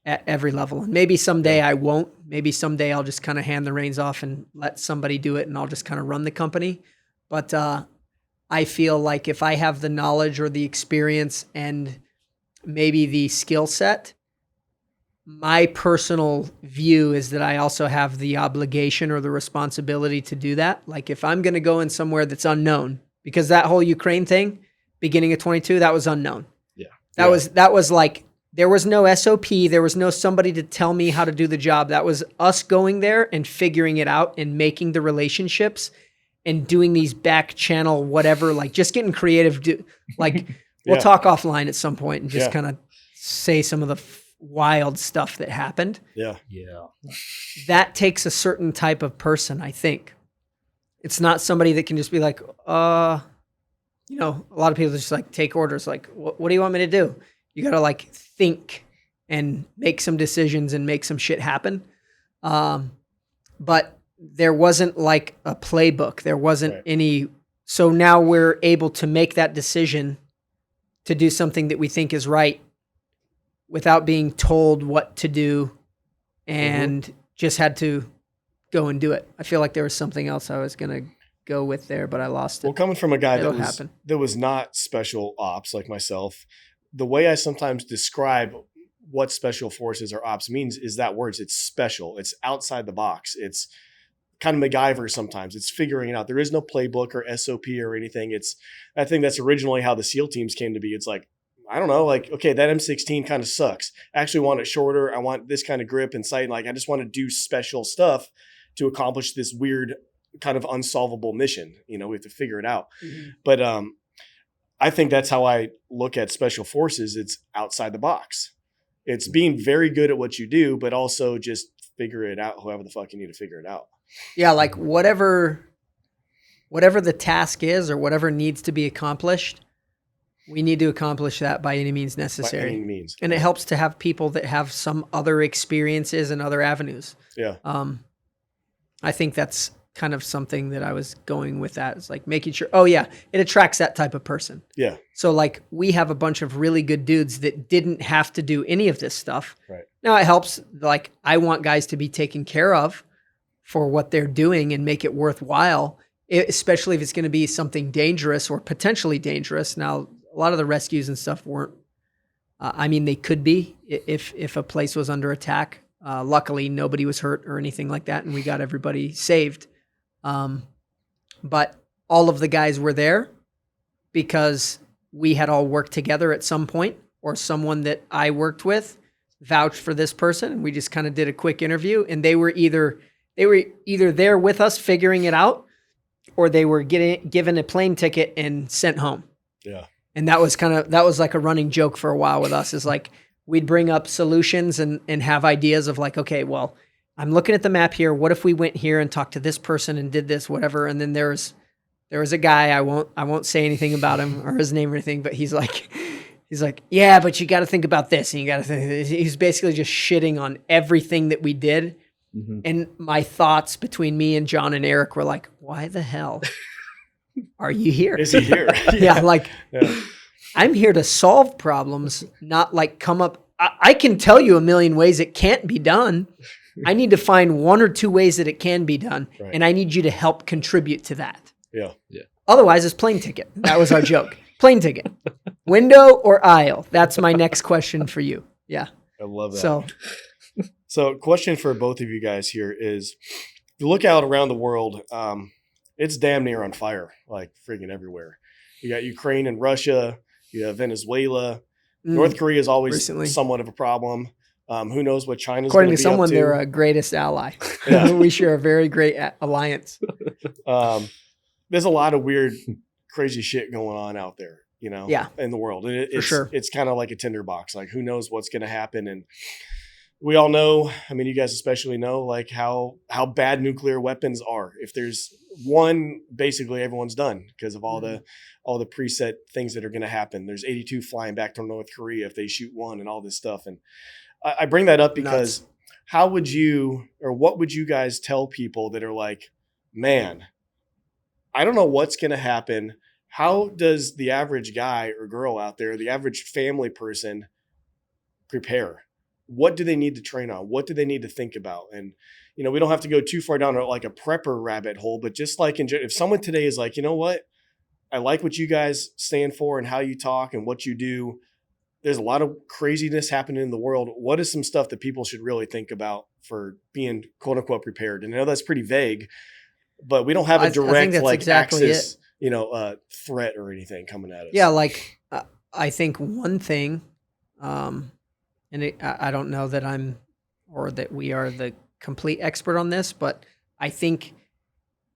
at every level. And maybe someday I won't. Maybe someday I'll just kind of hand the reins off and let somebody do it, and I'll just kind of run the company. But I feel like if I have the knowledge or the experience and maybe the skill set, my personal view is that I also have the obligation or the responsibility to do that. Like, if I'm going to go in somewhere that's unknown, because that whole Ukraine thing, beginning of 22, that was unknown. Yeah. That was like, there was no SOP. There was no somebody to tell me how to do the job. That was us going there and figuring it out and making the relationships and doing these back channel, whatever, like just getting creative. We'll talk offline at some point and just kind of say some of the wild stuff that happened. Yeah. That takes a certain type of person, I think. It's not somebody that can just be like, you know, a lot of people just like take orders. Like, what do you want me to do? You got to like think and make some decisions and make some shit happen. But there wasn't like a playbook. There wasn't any. So now we're able to make that decision to do something that we think is right without being told what to do, and just had to go and do it. I feel like there was something else I was going to go with there, but I lost it. Well, coming from a guy that was not special ops like myself, the way I sometimes describe what special forces or ops means is that words. It's special. It's outside the box. It's kind of MacGyver sometimes. It's figuring it out. There is no playbook or SOP or anything. I think that's originally how the SEAL teams came to be. It's like, I don't know, like, okay, that M16 kind of sucks. I actually want it shorter. I want this kind of grip and sight. Like, I just want to do special stuff to accomplish this weird kind of unsolvable mission. You know, we have to figure it out. But I think that's how I look at special forces. It's outside the box. It's being very good at what you do, but also just figure it out however the fuck you need to figure it out. Yeah, like whatever the task is or whatever needs to be accomplished, we need to accomplish that by any means necessary. By any means. And it helps to have people that have some other experiences and other avenues. Yeah. I think that's kind of something that I was going with that. It's like making sure, oh yeah, it attracts that type of person. Yeah. So like we have a bunch of really good dudes that didn't have to do any of this stuff. Right. Now it helps, like I want guys to be taken care of for what they're doing and make it worthwhile, especially if it's going to be something dangerous or potentially dangerous. Now, a lot of the rescues and stuff weren't, I mean, they could be if a place was under attack. Luckily, nobody was hurt or anything like that, and we got everybody saved. But all of the guys were there because we had all worked together at some point, or someone that I worked with vouched for this person, and we just kind of did a quick interview, and they were either there with us figuring it out, or they were given a plane ticket and sent home. Yeah. And that was like a running joke for a while with us, is like we'd bring up solutions and have ideas of like, okay, well, I'm looking at the map here. What if we went here and talked to this person and did this, whatever? And then there was a guy, I won't say anything about him or his name or anything, but he's like, yeah, but you got to think about this, and you got to think. He's basically just shitting on everything that we did. Mm-hmm. And my thoughts between me and John and Eric were like, why the hell are you here? Is he here? Yeah. I'm here to solve problems, not like come up. I can tell you a million ways it can't be done. I need to find one or two ways that it can be done. Right. And I need you to help contribute to that. Yeah. Yeah. Otherwise, it's plane ticket. That was our joke. Plane ticket. Window or aisle? That's my next question for you. Yeah. I love that. So question for both of you guys here is, if you look out around the world, it's damn near on fire, like freaking everywhere. You got Ukraine and Russia. You have Venezuela. North Korea is always recently somewhat of a problem. Who knows what China's going to be up to. According to someone, they're our greatest ally. Yeah. We share a very great alliance. There's a lot of weird, crazy shit going on out there, yeah, in the world. And for sure. It's kind of like a tinderbox. Like, who knows what's going to happen. And we all know, I mean, you guys especially know, like how bad nuclear weapons are. If there's one, basically everyone's done because of all the preset things that are going to happen. There's 82 flying back to North Korea if they shoot one and all this stuff. And I bring that up because what would you guys tell people that are like, man, I don't know what's going to happen. How does the average guy or girl out there, the average family person, prepare? What do they need to train on? What do they need to think about? And, we don't have to go too far down like a prepper rabbit hole, but just like if someone today is like, you know what, I like what you guys stand for and how you talk and what you do. There's a lot of craziness happening in the world. What is some stuff that people should really think about for being quote unquote prepared? And I know that's pretty vague, but we don't have a direct axis, threat or anything coming at us. Yeah. Like I think one thing, I don't know that that we are the complete expert on this, but I think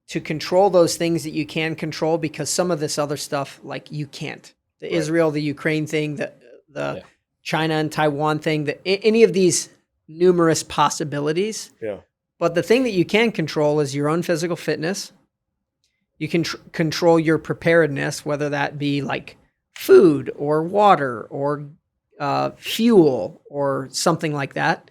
to control those things that you can control, because some of this other stuff, like you can't. The right. Israel, the Ukraine thing, the China and Taiwan thing, any of these numerous possibilities. Yeah. But the thing that you can control is your own physical fitness. You can control your preparedness, whether that be like food or water or fuel or something like that.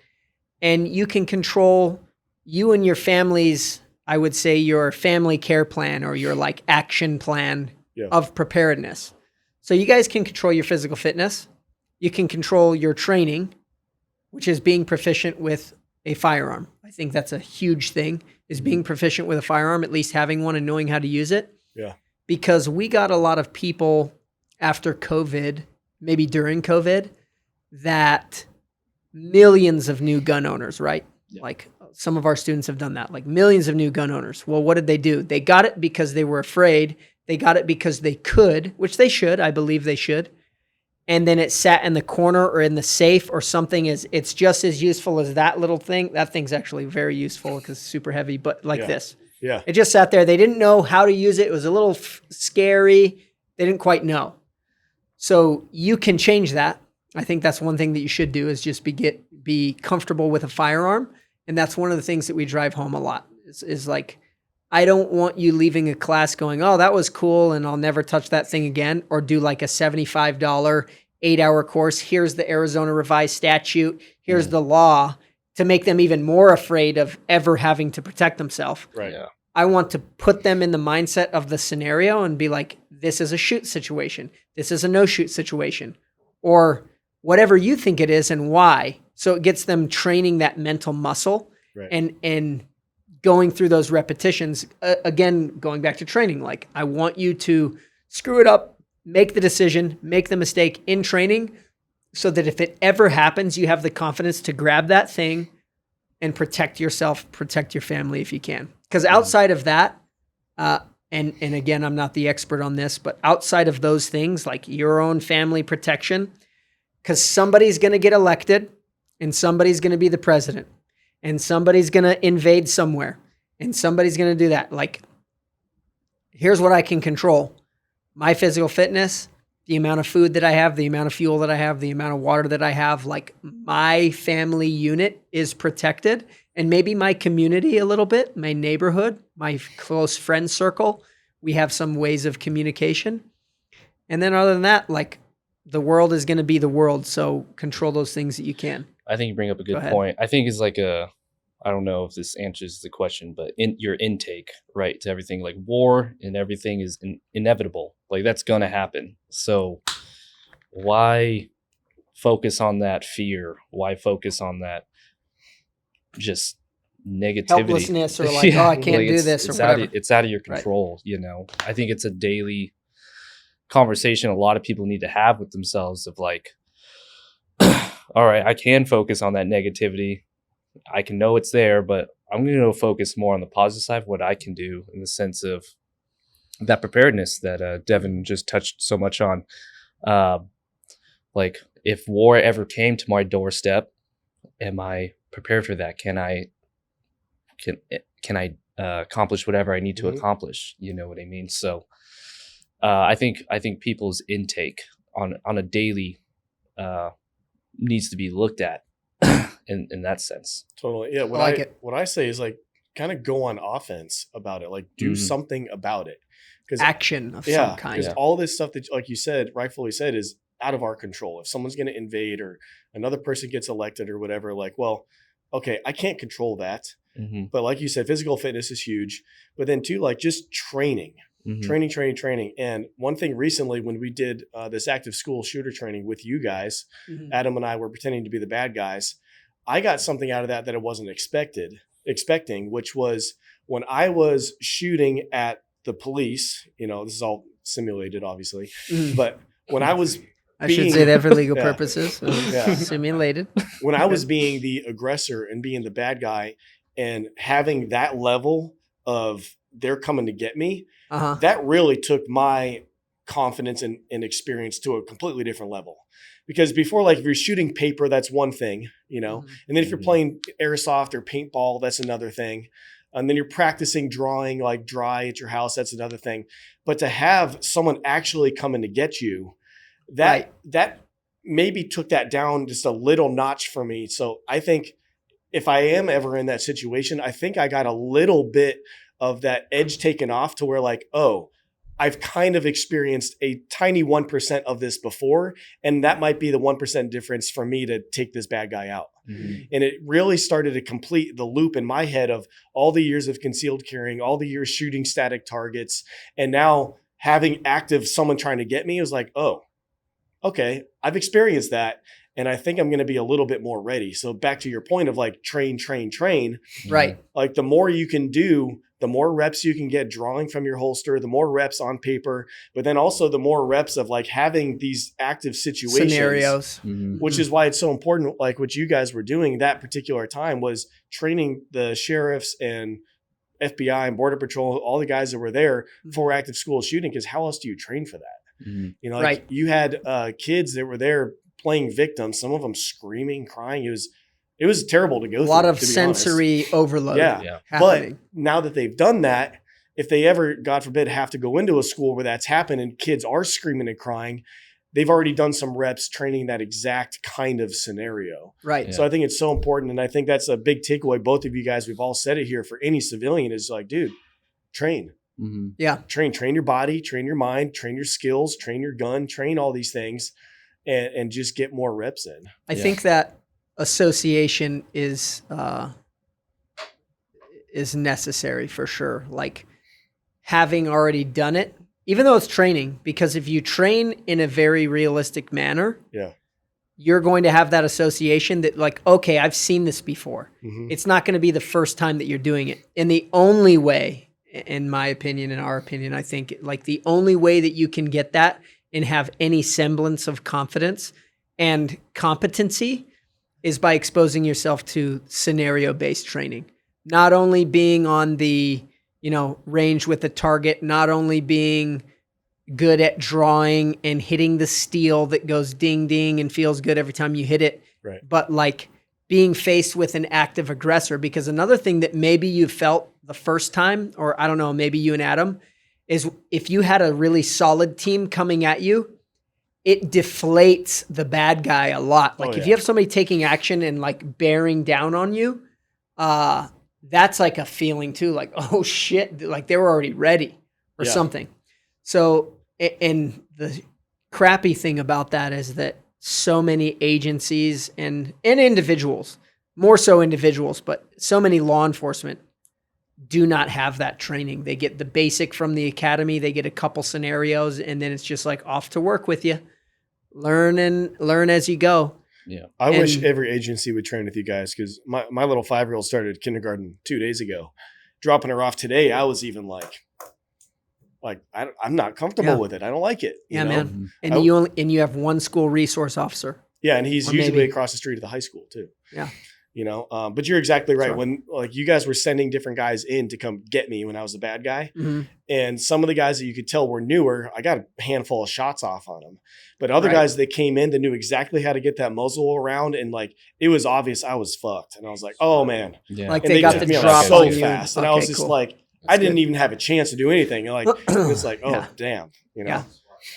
And you can control you and your family's, I would say, your family care plan or your like action plan of preparedness. So you guys can control your physical fitness. You can control your training, which is being proficient with a firearm. I think that's a huge thing, is being proficient with a firearm, at least having one and knowing how to use it. Yeah. Because we got a lot of people after COVID, maybe during COVID, that millions of new gun owners, right? Yeah. Like some of our students have done that, like millions of new gun owners. Well, what did they do? They got it because they were afraid. They got it because they could, which they should. I believe they should. And then it sat in the corner or in the safe or something. It's just as useful as that little thing. That thing's actually very useful because it's super heavy, but like this. Yeah. It just sat there. They didn't know how to use it. It was a little scary. They didn't quite know. So you can change that. I think that's one thing that you should do is just be comfortable with a firearm. And that's one of the things that we drive home a lot is like, I don't want you leaving a class going, oh, that was cool and I'll never touch that thing again, or do like a $75 8-hour course. Here's the Arizona revised statute. Here's the law, to make them even more afraid of ever having to protect themselves. Right. Yeah. I want to put them in the mindset of the scenario and be like, this is a shoot situation. This is a no shoot situation, or whatever you think it is and why. So it gets them training that mental muscle and going through those repetitions. Again, going back to training, like I want you to screw it up, make the decision, make the mistake in training, so that if it ever happens, you have the confidence to grab that thing and protect yourself, protect your family if you can. Because outside of that, and again, I'm not the expert on this, but outside of those things, like your own family protection, because somebody's going to get elected and somebody's going to be the president and somebody's going to invade somewhere and somebody's going to do that. Like, here's what I can control: my physical fitness, the amount of food that I have, the amount of fuel that I have, the amount of water that I have. Like, my family unit is protected, and maybe my community a little bit, my neighborhood, my close friend circle. We have some ways of communication. And then other than that, like, the world is going to be the world. So control those things that you can. I think you bring up a good point. I think it's like I don't know if this answers the question, but your intake, right, to everything, like war and everything is inevitable. Like, that's going to happen. So why focus on that fear? Why focus on that just negativity? Helplessness, or like, oh, I can't like do this, or whatever. It's out of your control, you know? I think it's a daily conversation a lot of people need to have with themselves of like, all right, I can focus on that negativity. I can know it's there, but I'm going to focus more on the positive side of what I can do, in the sense of that preparedness that Devin just touched so much on. Like, if war ever came to my doorstep, am I prepared for that? Can I accomplish whatever I need to accomplish? You know what I mean? So I think people's intake on a daily needs to be looked at in that sense. Totally. Yeah. What I say is, like, kind of go on offense about it. Like, do something about it. Because action of some kind. Because all this stuff that, like you said, rightfully said, is out of our control. If someone's going to invade or another person gets elected or whatever, like, well, okay, I can't control that. But like you said, physical fitness is huge. But then too, like, just training. Training. And one thing recently, when we did this active school shooter training with you guys, Adam and I were pretending to be the bad guys. I got something out of that I wasn't expecting, which was when I was shooting at the police. You know, this is all simulated, obviously, but when I was I should say that for legal purposes. Simulated. When I was being the aggressor and being the bad guy and having that level of they're coming to get me, that really took my confidence and experience to a completely different level. Because before, like, if you're shooting paper, that's one thing, you know, and then if you're playing airsoft or paintball, that's another thing. And then you're practicing drawing, like, dry at your house, that's another thing. But to have someone actually coming to get you, that maybe took that down just a little notch for me. So I think if I am ever in that situation, I think I got a little bit of that edge taken off, to where, like, oh, I've kind of experienced a tiny 1% of this before, and that might be the 1% difference for me to take this bad guy out. And it really started to complete the loop in my head of all the years of concealed carrying, all the years shooting static targets, and now having active someone trying to get me. It was like, oh, okay, I've experienced that, and I think I'm going to be a little bit more ready. So back to your point of, like, train. Right. Like, the more you can do, the more reps you can get drawing from your holster, the more reps on paper, but then also the more reps of, like, having these active situations. Scenarios. Which is why it's so important, like what you guys were doing that particular time, was training the sheriffs and FBI and Border Patrol, all the guys that were there for active school shooting, because how else do you train for that? You know, like, you had kids that were there playing victims, some of them screaming, crying. It was terrible to go through. A lot of sensory overload. Yeah. Happening. But now that they've done that, if they ever, God forbid, have to go into a school where that's happened and kids are screaming and crying, they've already done some reps training that exact kind of scenario. Right. Yeah. So I think it's so important. And I think that's a big takeaway. Both of you guys, we've all said it here for any civilian is like, dude, train. Mm-hmm. Yeah. Train your body, train your mind, train your skills, train your gun, train all these things and just get more reps in. I think that association is necessary for sure. Like having already done it, even though it's training, because if you train in a very realistic manner, you're going to have that association that like, okay, I've seen this before. Mm-hmm. It's not going to be the first time that you're doing it. And the only way, in my opinion, in our opinion, I think like the only way that you can get that and have any semblance of confidence and competency is by exposing yourself to scenario-based training. Not only being on the, range with the target, not only being good at drawing and hitting the steel that goes ding, ding and feels good every time you hit it, right, but like being faced with an active aggressor. Because another thing that maybe you felt the first time, or I don't know, maybe you and Adam, is if you had a really solid team coming at you, it deflates the bad guy a lot. Like if you have somebody taking action and like bearing down on you, that's like a feeling too, like, oh shit, like they were already ready or something. So, and the crappy thing about that is that so many agencies and individuals, more so individuals, but so many law enforcement do not have that training. They get the basic from the academy, they get a couple scenarios, and then it's just like off to work with you. Learn as you go. Yeah. I wish every agency would train with you guys because my little 5-year-old started kindergarten 2 days ago. Dropping her off today, I was even like I'm not comfortable with it. I don't like it. You know? Man. And you have one school resource officer. Yeah, and he's usually across the street at the high school too. Yeah. But you're exactly right. Sure. When like you guys were sending different guys in to come get me when I was the bad guy, and some of the guys that you could tell were newer, I got a handful of shots off on them. But other guys that came in that knew exactly how to get that muzzle around, and like it was obvious I was fucked, and I was like, oh man, like and they got took the me drop so on you. fast, and I was just like, I didn't even have a chance to do anything. And like it's like, oh damn,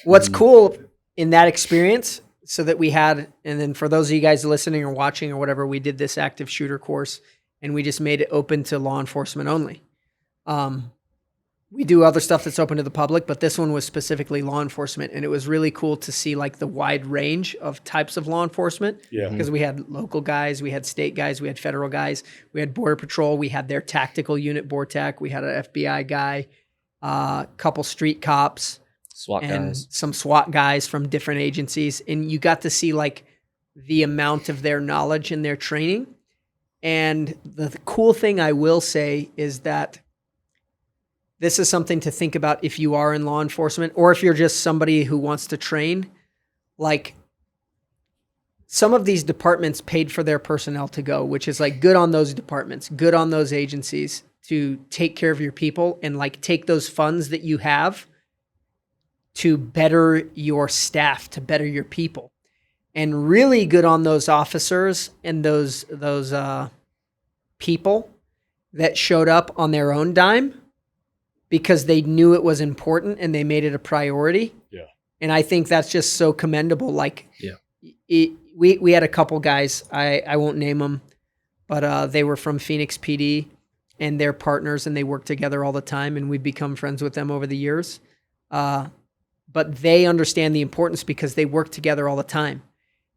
What's cool in that experience? So that we had, and then for those of you guys listening or watching or whatever, we did this active shooter course and we just made it open to law enforcement only. We do other stuff that's open to the public, but this one was specifically law enforcement. And it was really cool to see like the wide range of types of law enforcement. Yeah. Because we had local guys, we had state guys, we had federal guys, we had border patrol, we had their tactical unit, BORTAC, we had an FBI guy, a couple street cops, SWAT and guys. some SWAT guys from different agencies. And you got to see like the amount of their knowledge and their training. And the cool thing I will say is that this is something to think about if you are in law enforcement or if you're just somebody who wants to train. Like some of these departments paid for their personnel to go, which is like good on those departments, good on those agencies to take care of your people and like take those funds that you have to better your staff, to better your people. And really good on those officers and those people that showed up on their own dime because they knew it was important and they made it a priority. Yeah. And I think that's just so commendable. Like, we had a couple guys, I won't name them, but they were from Phoenix PD and they're partners and they work together all the time and we've become friends with them over the years. But they understand the importance because they work together all the time.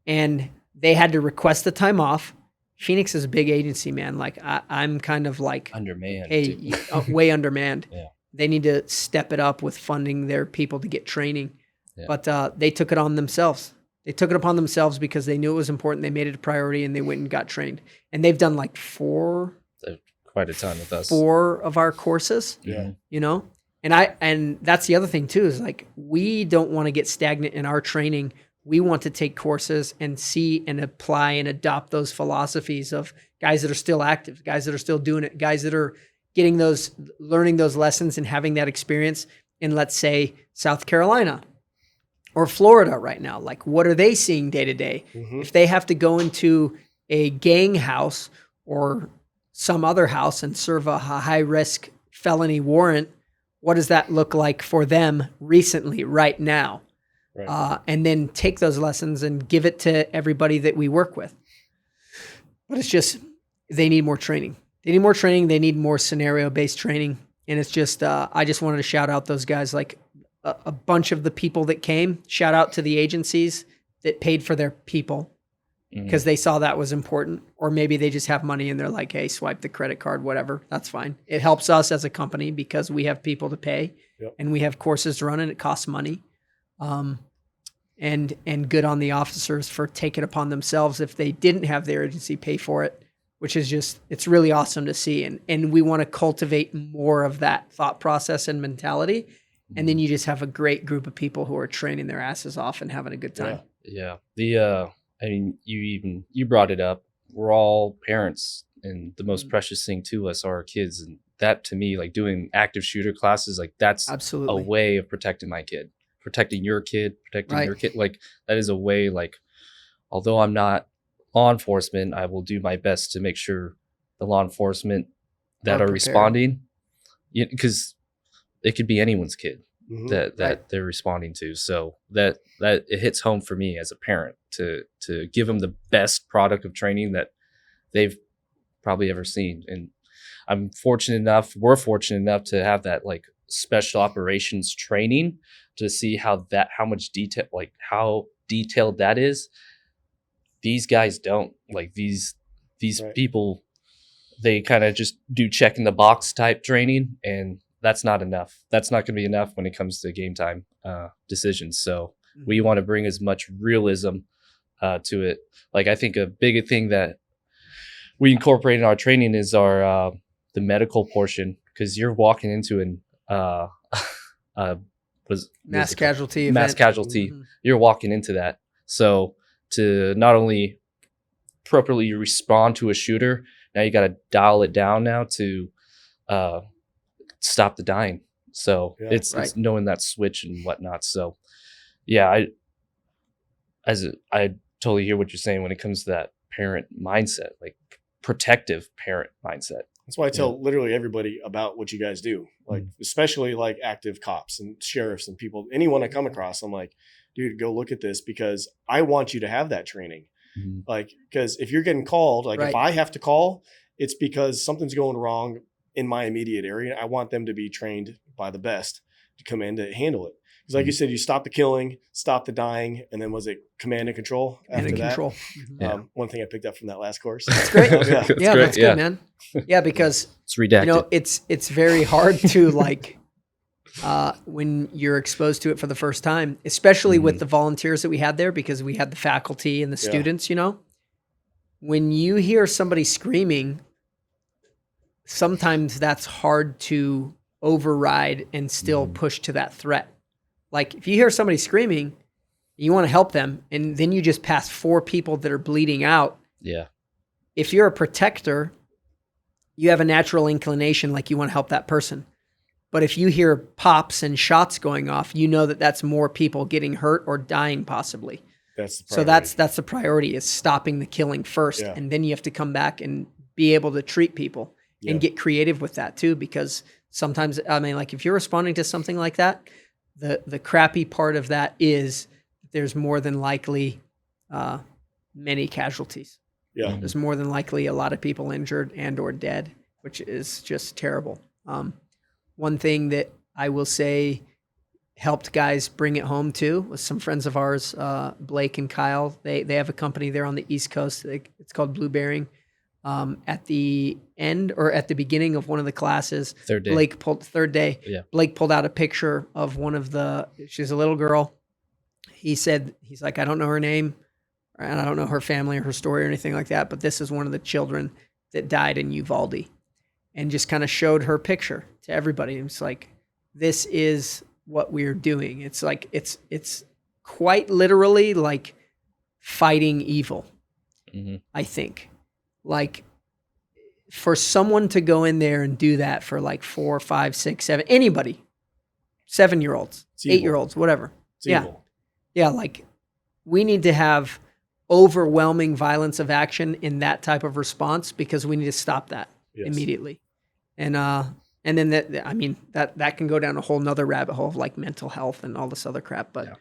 And they had to request the time off. Phoenix is a big agency, man. Like I'm kind of like Undermanned. Hey, way undermanned. Yeah. They need to step it up with funding their people to get training. Yeah. But they took it on themselves. They took it upon themselves because they knew it was important. They made it a priority and they went and got trained. And they've done like quite a ton with us. 4 of our courses. Yeah. And that's the other thing too, is like, we don't want to get stagnant in our training. We want to take courses and see and apply and adopt those philosophies of guys that are still active, guys that are still doing it, guys that are learning those lessons and having that experience in, let's say, South Carolina or Florida right now. Like, what are they seeing day to day? If they have to go into a gang house or some other house and serve a high risk felony warrant, what does that look like for them recently, right now? Right. and then take those lessons and give it to everybody that we work with. But it's just, they need more training. They need more training. They need more scenario-based training. And it's just, I just wanted to shout out those guys, like a bunch of the people that came. Shout out to the agencies that paid for their people because they saw that was important. Or maybe they just have money and they're like, hey, swipe the credit card, whatever. That's fine. It helps us as a company because we have people to pay and we have courses to run and it costs money. And good on the officers for taking upon themselves if they didn't have their agency pay for it, which is just, it's really awesome to see. And we want to cultivate more of that thought process and mentality. And then you just have a great group of people who are training their asses off and having a good time. Yeah. I mean, you brought it up. We're all parents, and the most precious thing to us are our kids. And that, to me, like doing active shooter classes, like that's Absolutely a way of protecting my kid, protecting your kid, protecting your kid. Like that is a way, like, although I'm not law enforcement, I will do my best to make sure the law enforcement that are responding, because it could be anyone's kid that they're responding to. So that it hits home for me as a parent to give them the best product of training that they've probably ever seen. And we're fortunate enough to have that like special operations training to see how much detail, like how detailed that is. These guys don't, like these people, they kind of just do check in the box type training, and that's not enough. That's not going to be enough when it comes to game time decisions. So we want to bring as much realism to it. Like I think a big thing that we incorporate in our training is our the medical portion, because you're walking into mass casualty mass event. casualty. You're walking into that. So to not only appropriately respond to a shooter, now you got to dial it down now to stop the dying. So it's knowing that switch and whatnot. So yeah, I totally hear what you're saying when it comes to that parent mindset, like protective parent mindset. That's why I tell literally everybody about what you guys do, like especially like active cops and sheriffs and people, anyone I come across. I'm like, dude, go look at this, because I want you to have that training. Like, because if you're getting called, like if I have to call, it's because something's going wrong in my immediate area. I want them to be trained by the best to come in to handle it. Because like you said, you stop the killing, stop the dying, and then was it command and control after that? One thing I picked up from that last course. That's great. That's good, man. Yeah, because it's redacted. You know, it's very hard to like when you're exposed to it for the first time, especially with the volunteers that we had there, because we had the faculty and the students, you know, when you hear somebody screaming, sometimes that's hard to override and still push to that threat. Like if you hear somebody screaming, you want to help them, and then you just pass 4 people that are bleeding out. Yeah. If you're a protector, you have a natural inclination like you want to help that person. But if you hear pops and shots going off, you know that that's more people getting hurt or dying possibly. That's the priority. So that's the priority, is stopping the killing first. And then you have to come back and be able to treat people and get creative with that too. Because sometimes, I mean, like if you're responding to something like that, the crappy part of that is there's more than likely many casualties. Yeah. There's more than likely a lot of people injured and or dead, which is just terrible. One thing that I will say helped guys bring it home too was some friends of ours, Blake and Kyle. They have a company there on the East Coast. It's called Blue Bearing. At the end or at the beginning of one of the classes, Blake pulled out a picture of she's a little girl. He's like, I don't know her name and I don't know her family or her story or anything like that, but this is one of the children that died in Uvalde, and just kind of showed her picture to everybody. And it's like, this is what we're doing. It's like, it's quite literally like fighting evil. I think. Like for someone to go in there and do that for like 4, 5, 6, 7, anybody, 7-year-olds, 8-year-olds, whatever. Yeah. Like we need to have overwhelming violence of action in that type of response, because we need to stop that immediately. And then that can go down a whole nother rabbit hole of like mental health and all this other crap. But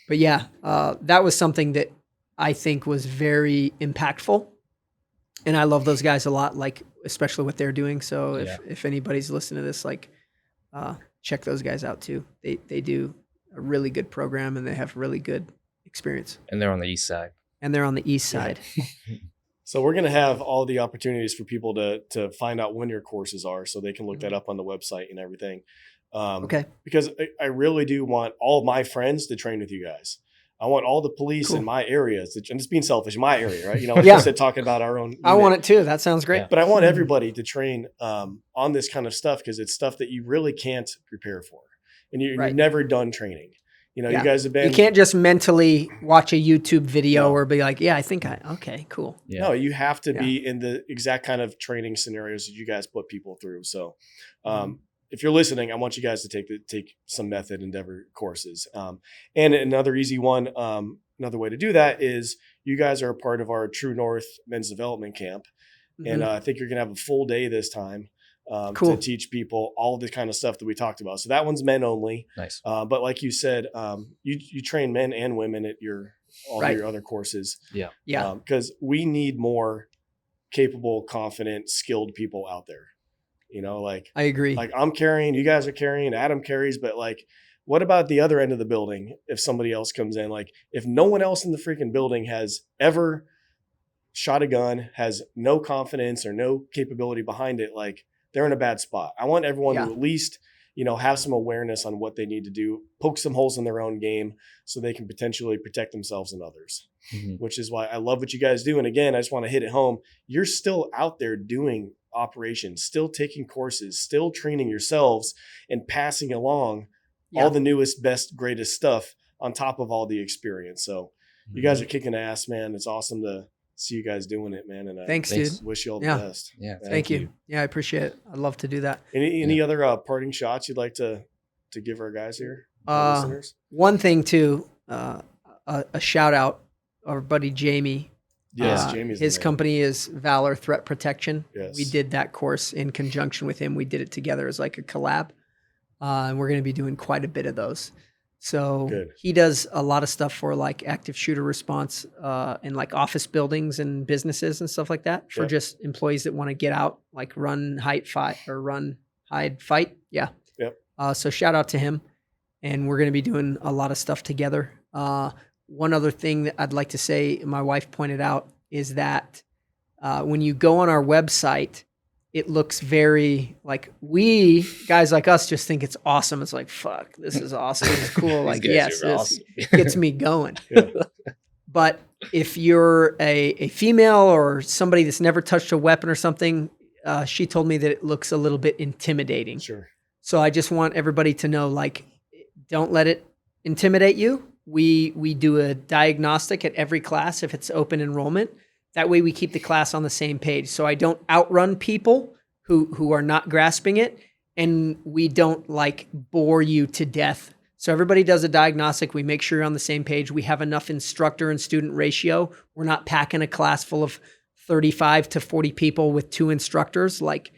But yeah, that was something that I think was very impactful. And I love those guys a lot, like especially what they're doing. So if anybody's listening to this, like check those guys out too. They do a really good program and they have really good experience. And they're on the east side. And they're on the east side. So we're going to have all the opportunities for people to find out when your courses are so they can look that up on the website and everything. Okay. Because I really do want all of my friends to train with you guys. I want all the police in my areas, and just being selfish, in my area, right? You know, like you said, talking about our own unit. I want it too. That sounds great. Yeah. But I want everybody to train on this kind of stuff because it's stuff that you really can't prepare for. And you've never done training. You know, you guys have been... You can't just mentally watch a YouTube video or be like, yeah, I think okay, cool. Yeah. No, you have to be in the exact kind of training scenarios that you guys put people through. So if you're listening, I want you guys to take some Method Endeavor courses. And another easy one, another way to do that is you guys are a part of our True North Men's Development Camp. And I think you're going to have a full day this time to teach people all the kind of stuff that we talked about. So that one's men only. Nice. But like you said, you train men and women at your other courses. Yeah. Yeah. Because we need more capable, confident, skilled people out there. You know, like I agree. Like I'm carrying, you guys are carrying, Adam carries, but like, what about the other end of the building? If somebody else comes in, like if no one else in the freaking building has ever shot a gun, has no confidence or no capability behind it, like they're in a bad spot. I want everyone to at least, you know, have some awareness on what they need to do, poke some holes in their own game so they can potentially protect themselves and others, which is why I love what you guys do. And again, I just want to hit it home. You're still out there doing operations, still taking courses, still training yourselves and passing along all the newest, best, greatest stuff on top of all the experience. So you guys are kicking ass, man. It's awesome to see you guys doing it, man. And thanks, dude. Wish you all the best. Yeah. Thank you. Yeah, I appreciate it. I'd love to do that. Any other parting shots you'd like to give our guys here, our listeners? One thing too, a shout out, our buddy Jamie. Yes, Jamie's his company is Valor Threat Protection. Yes. We did that course in conjunction with him. We did it together as like a collab. And we're going to be doing quite a bit of those. So he does a lot of stuff for like active shooter response in like office buildings and businesses and stuff like that for just employees that want to get out, like run, hide, fight. Yeah. Yep. So shout out to him. And we're going to be doing a lot of stuff together. One other thing that I'd like to say, my wife pointed out, is that when you go on our website, it looks very like guys like us just think it's awesome. It's like, fuck, this is awesome. It's cool. Like, yes, this gets me going. But if you're a female or somebody that's never touched a weapon or something, she told me that it looks a little bit intimidating. Sure. So I just want everybody to know, like, don't let it intimidate you. We do a diagnostic at every class if it's open enrollment. That way we keep the class on the same page. So I don't outrun people who are not grasping it, and we don't like bore you to death. So everybody does a diagnostic. We make sure you're on the same page. We have enough instructor and student ratio. We're not packing a class full of 35 to 40 people with 2 instructors. Like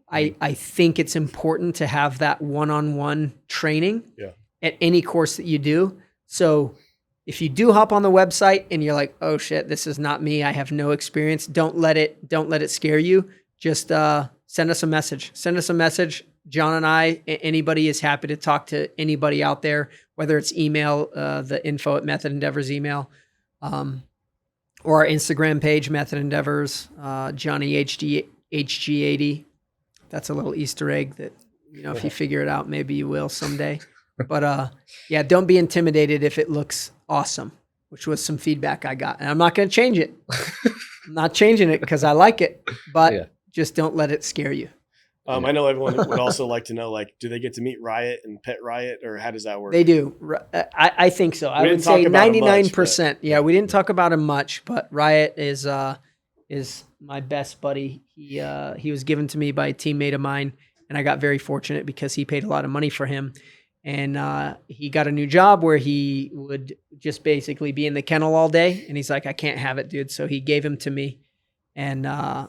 I think it's important to have that one-on-one training at any course that you do. So if you do hop on the website and you're like, oh shit, this is not me, I have no experience, don't let it scare you. Just send us a message. John and I, anybody is happy to talk to anybody out there, whether it's email, the info at Method Endeavors email, or our Instagram page, Method Endeavors, Johnny HG80. That's a little Easter egg that, you know, if you figure it out, maybe you will someday. But yeah, don't be intimidated if it looks awesome, which was some feedback I got. And I'm not going to change it. I'm not changing it because I like it, but just don't let it scare you. I know everyone would also like to know, like, do they get to meet Riot and pet Riot, or how does that work? They do. I think so. I would say 99%. Yeah, we didn't talk about him much, but Riot is my best buddy. He was given to me by a teammate of mine, and I got very fortunate because he paid a lot of money for him. And he got a new job where he would just basically be in the kennel all day. And he's like, I can't have it, dude. So he gave him to me. And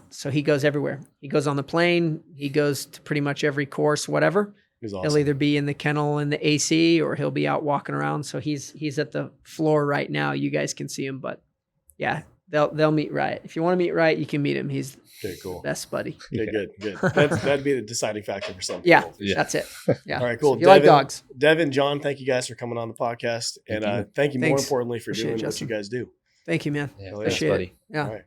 so he goes everywhere. He goes on the plane. He goes to pretty much every course, whatever. He's He'll awesome. either be in the kennel in the AC or he'll be out walking around. So he's at the floor right now. You guys can see him, but yeah, they'll meet Riot. If you want to meet Riot, you can meet him. He's Okay, cool. the best buddy. Okay, good. That'd be the deciding factor for some Yeah, people. Yeah. that's it. Yeah. All right, cool. So if you like Devin, dogs, Devin, John, thank you guys for coming on the podcast. Thank And you. thank you more Thanks. importantly for Appreciate doing it, what Justin. you guys do. thank you, man. Yeah, Hell thanks, Appreciate buddy. it. Yeah. All right.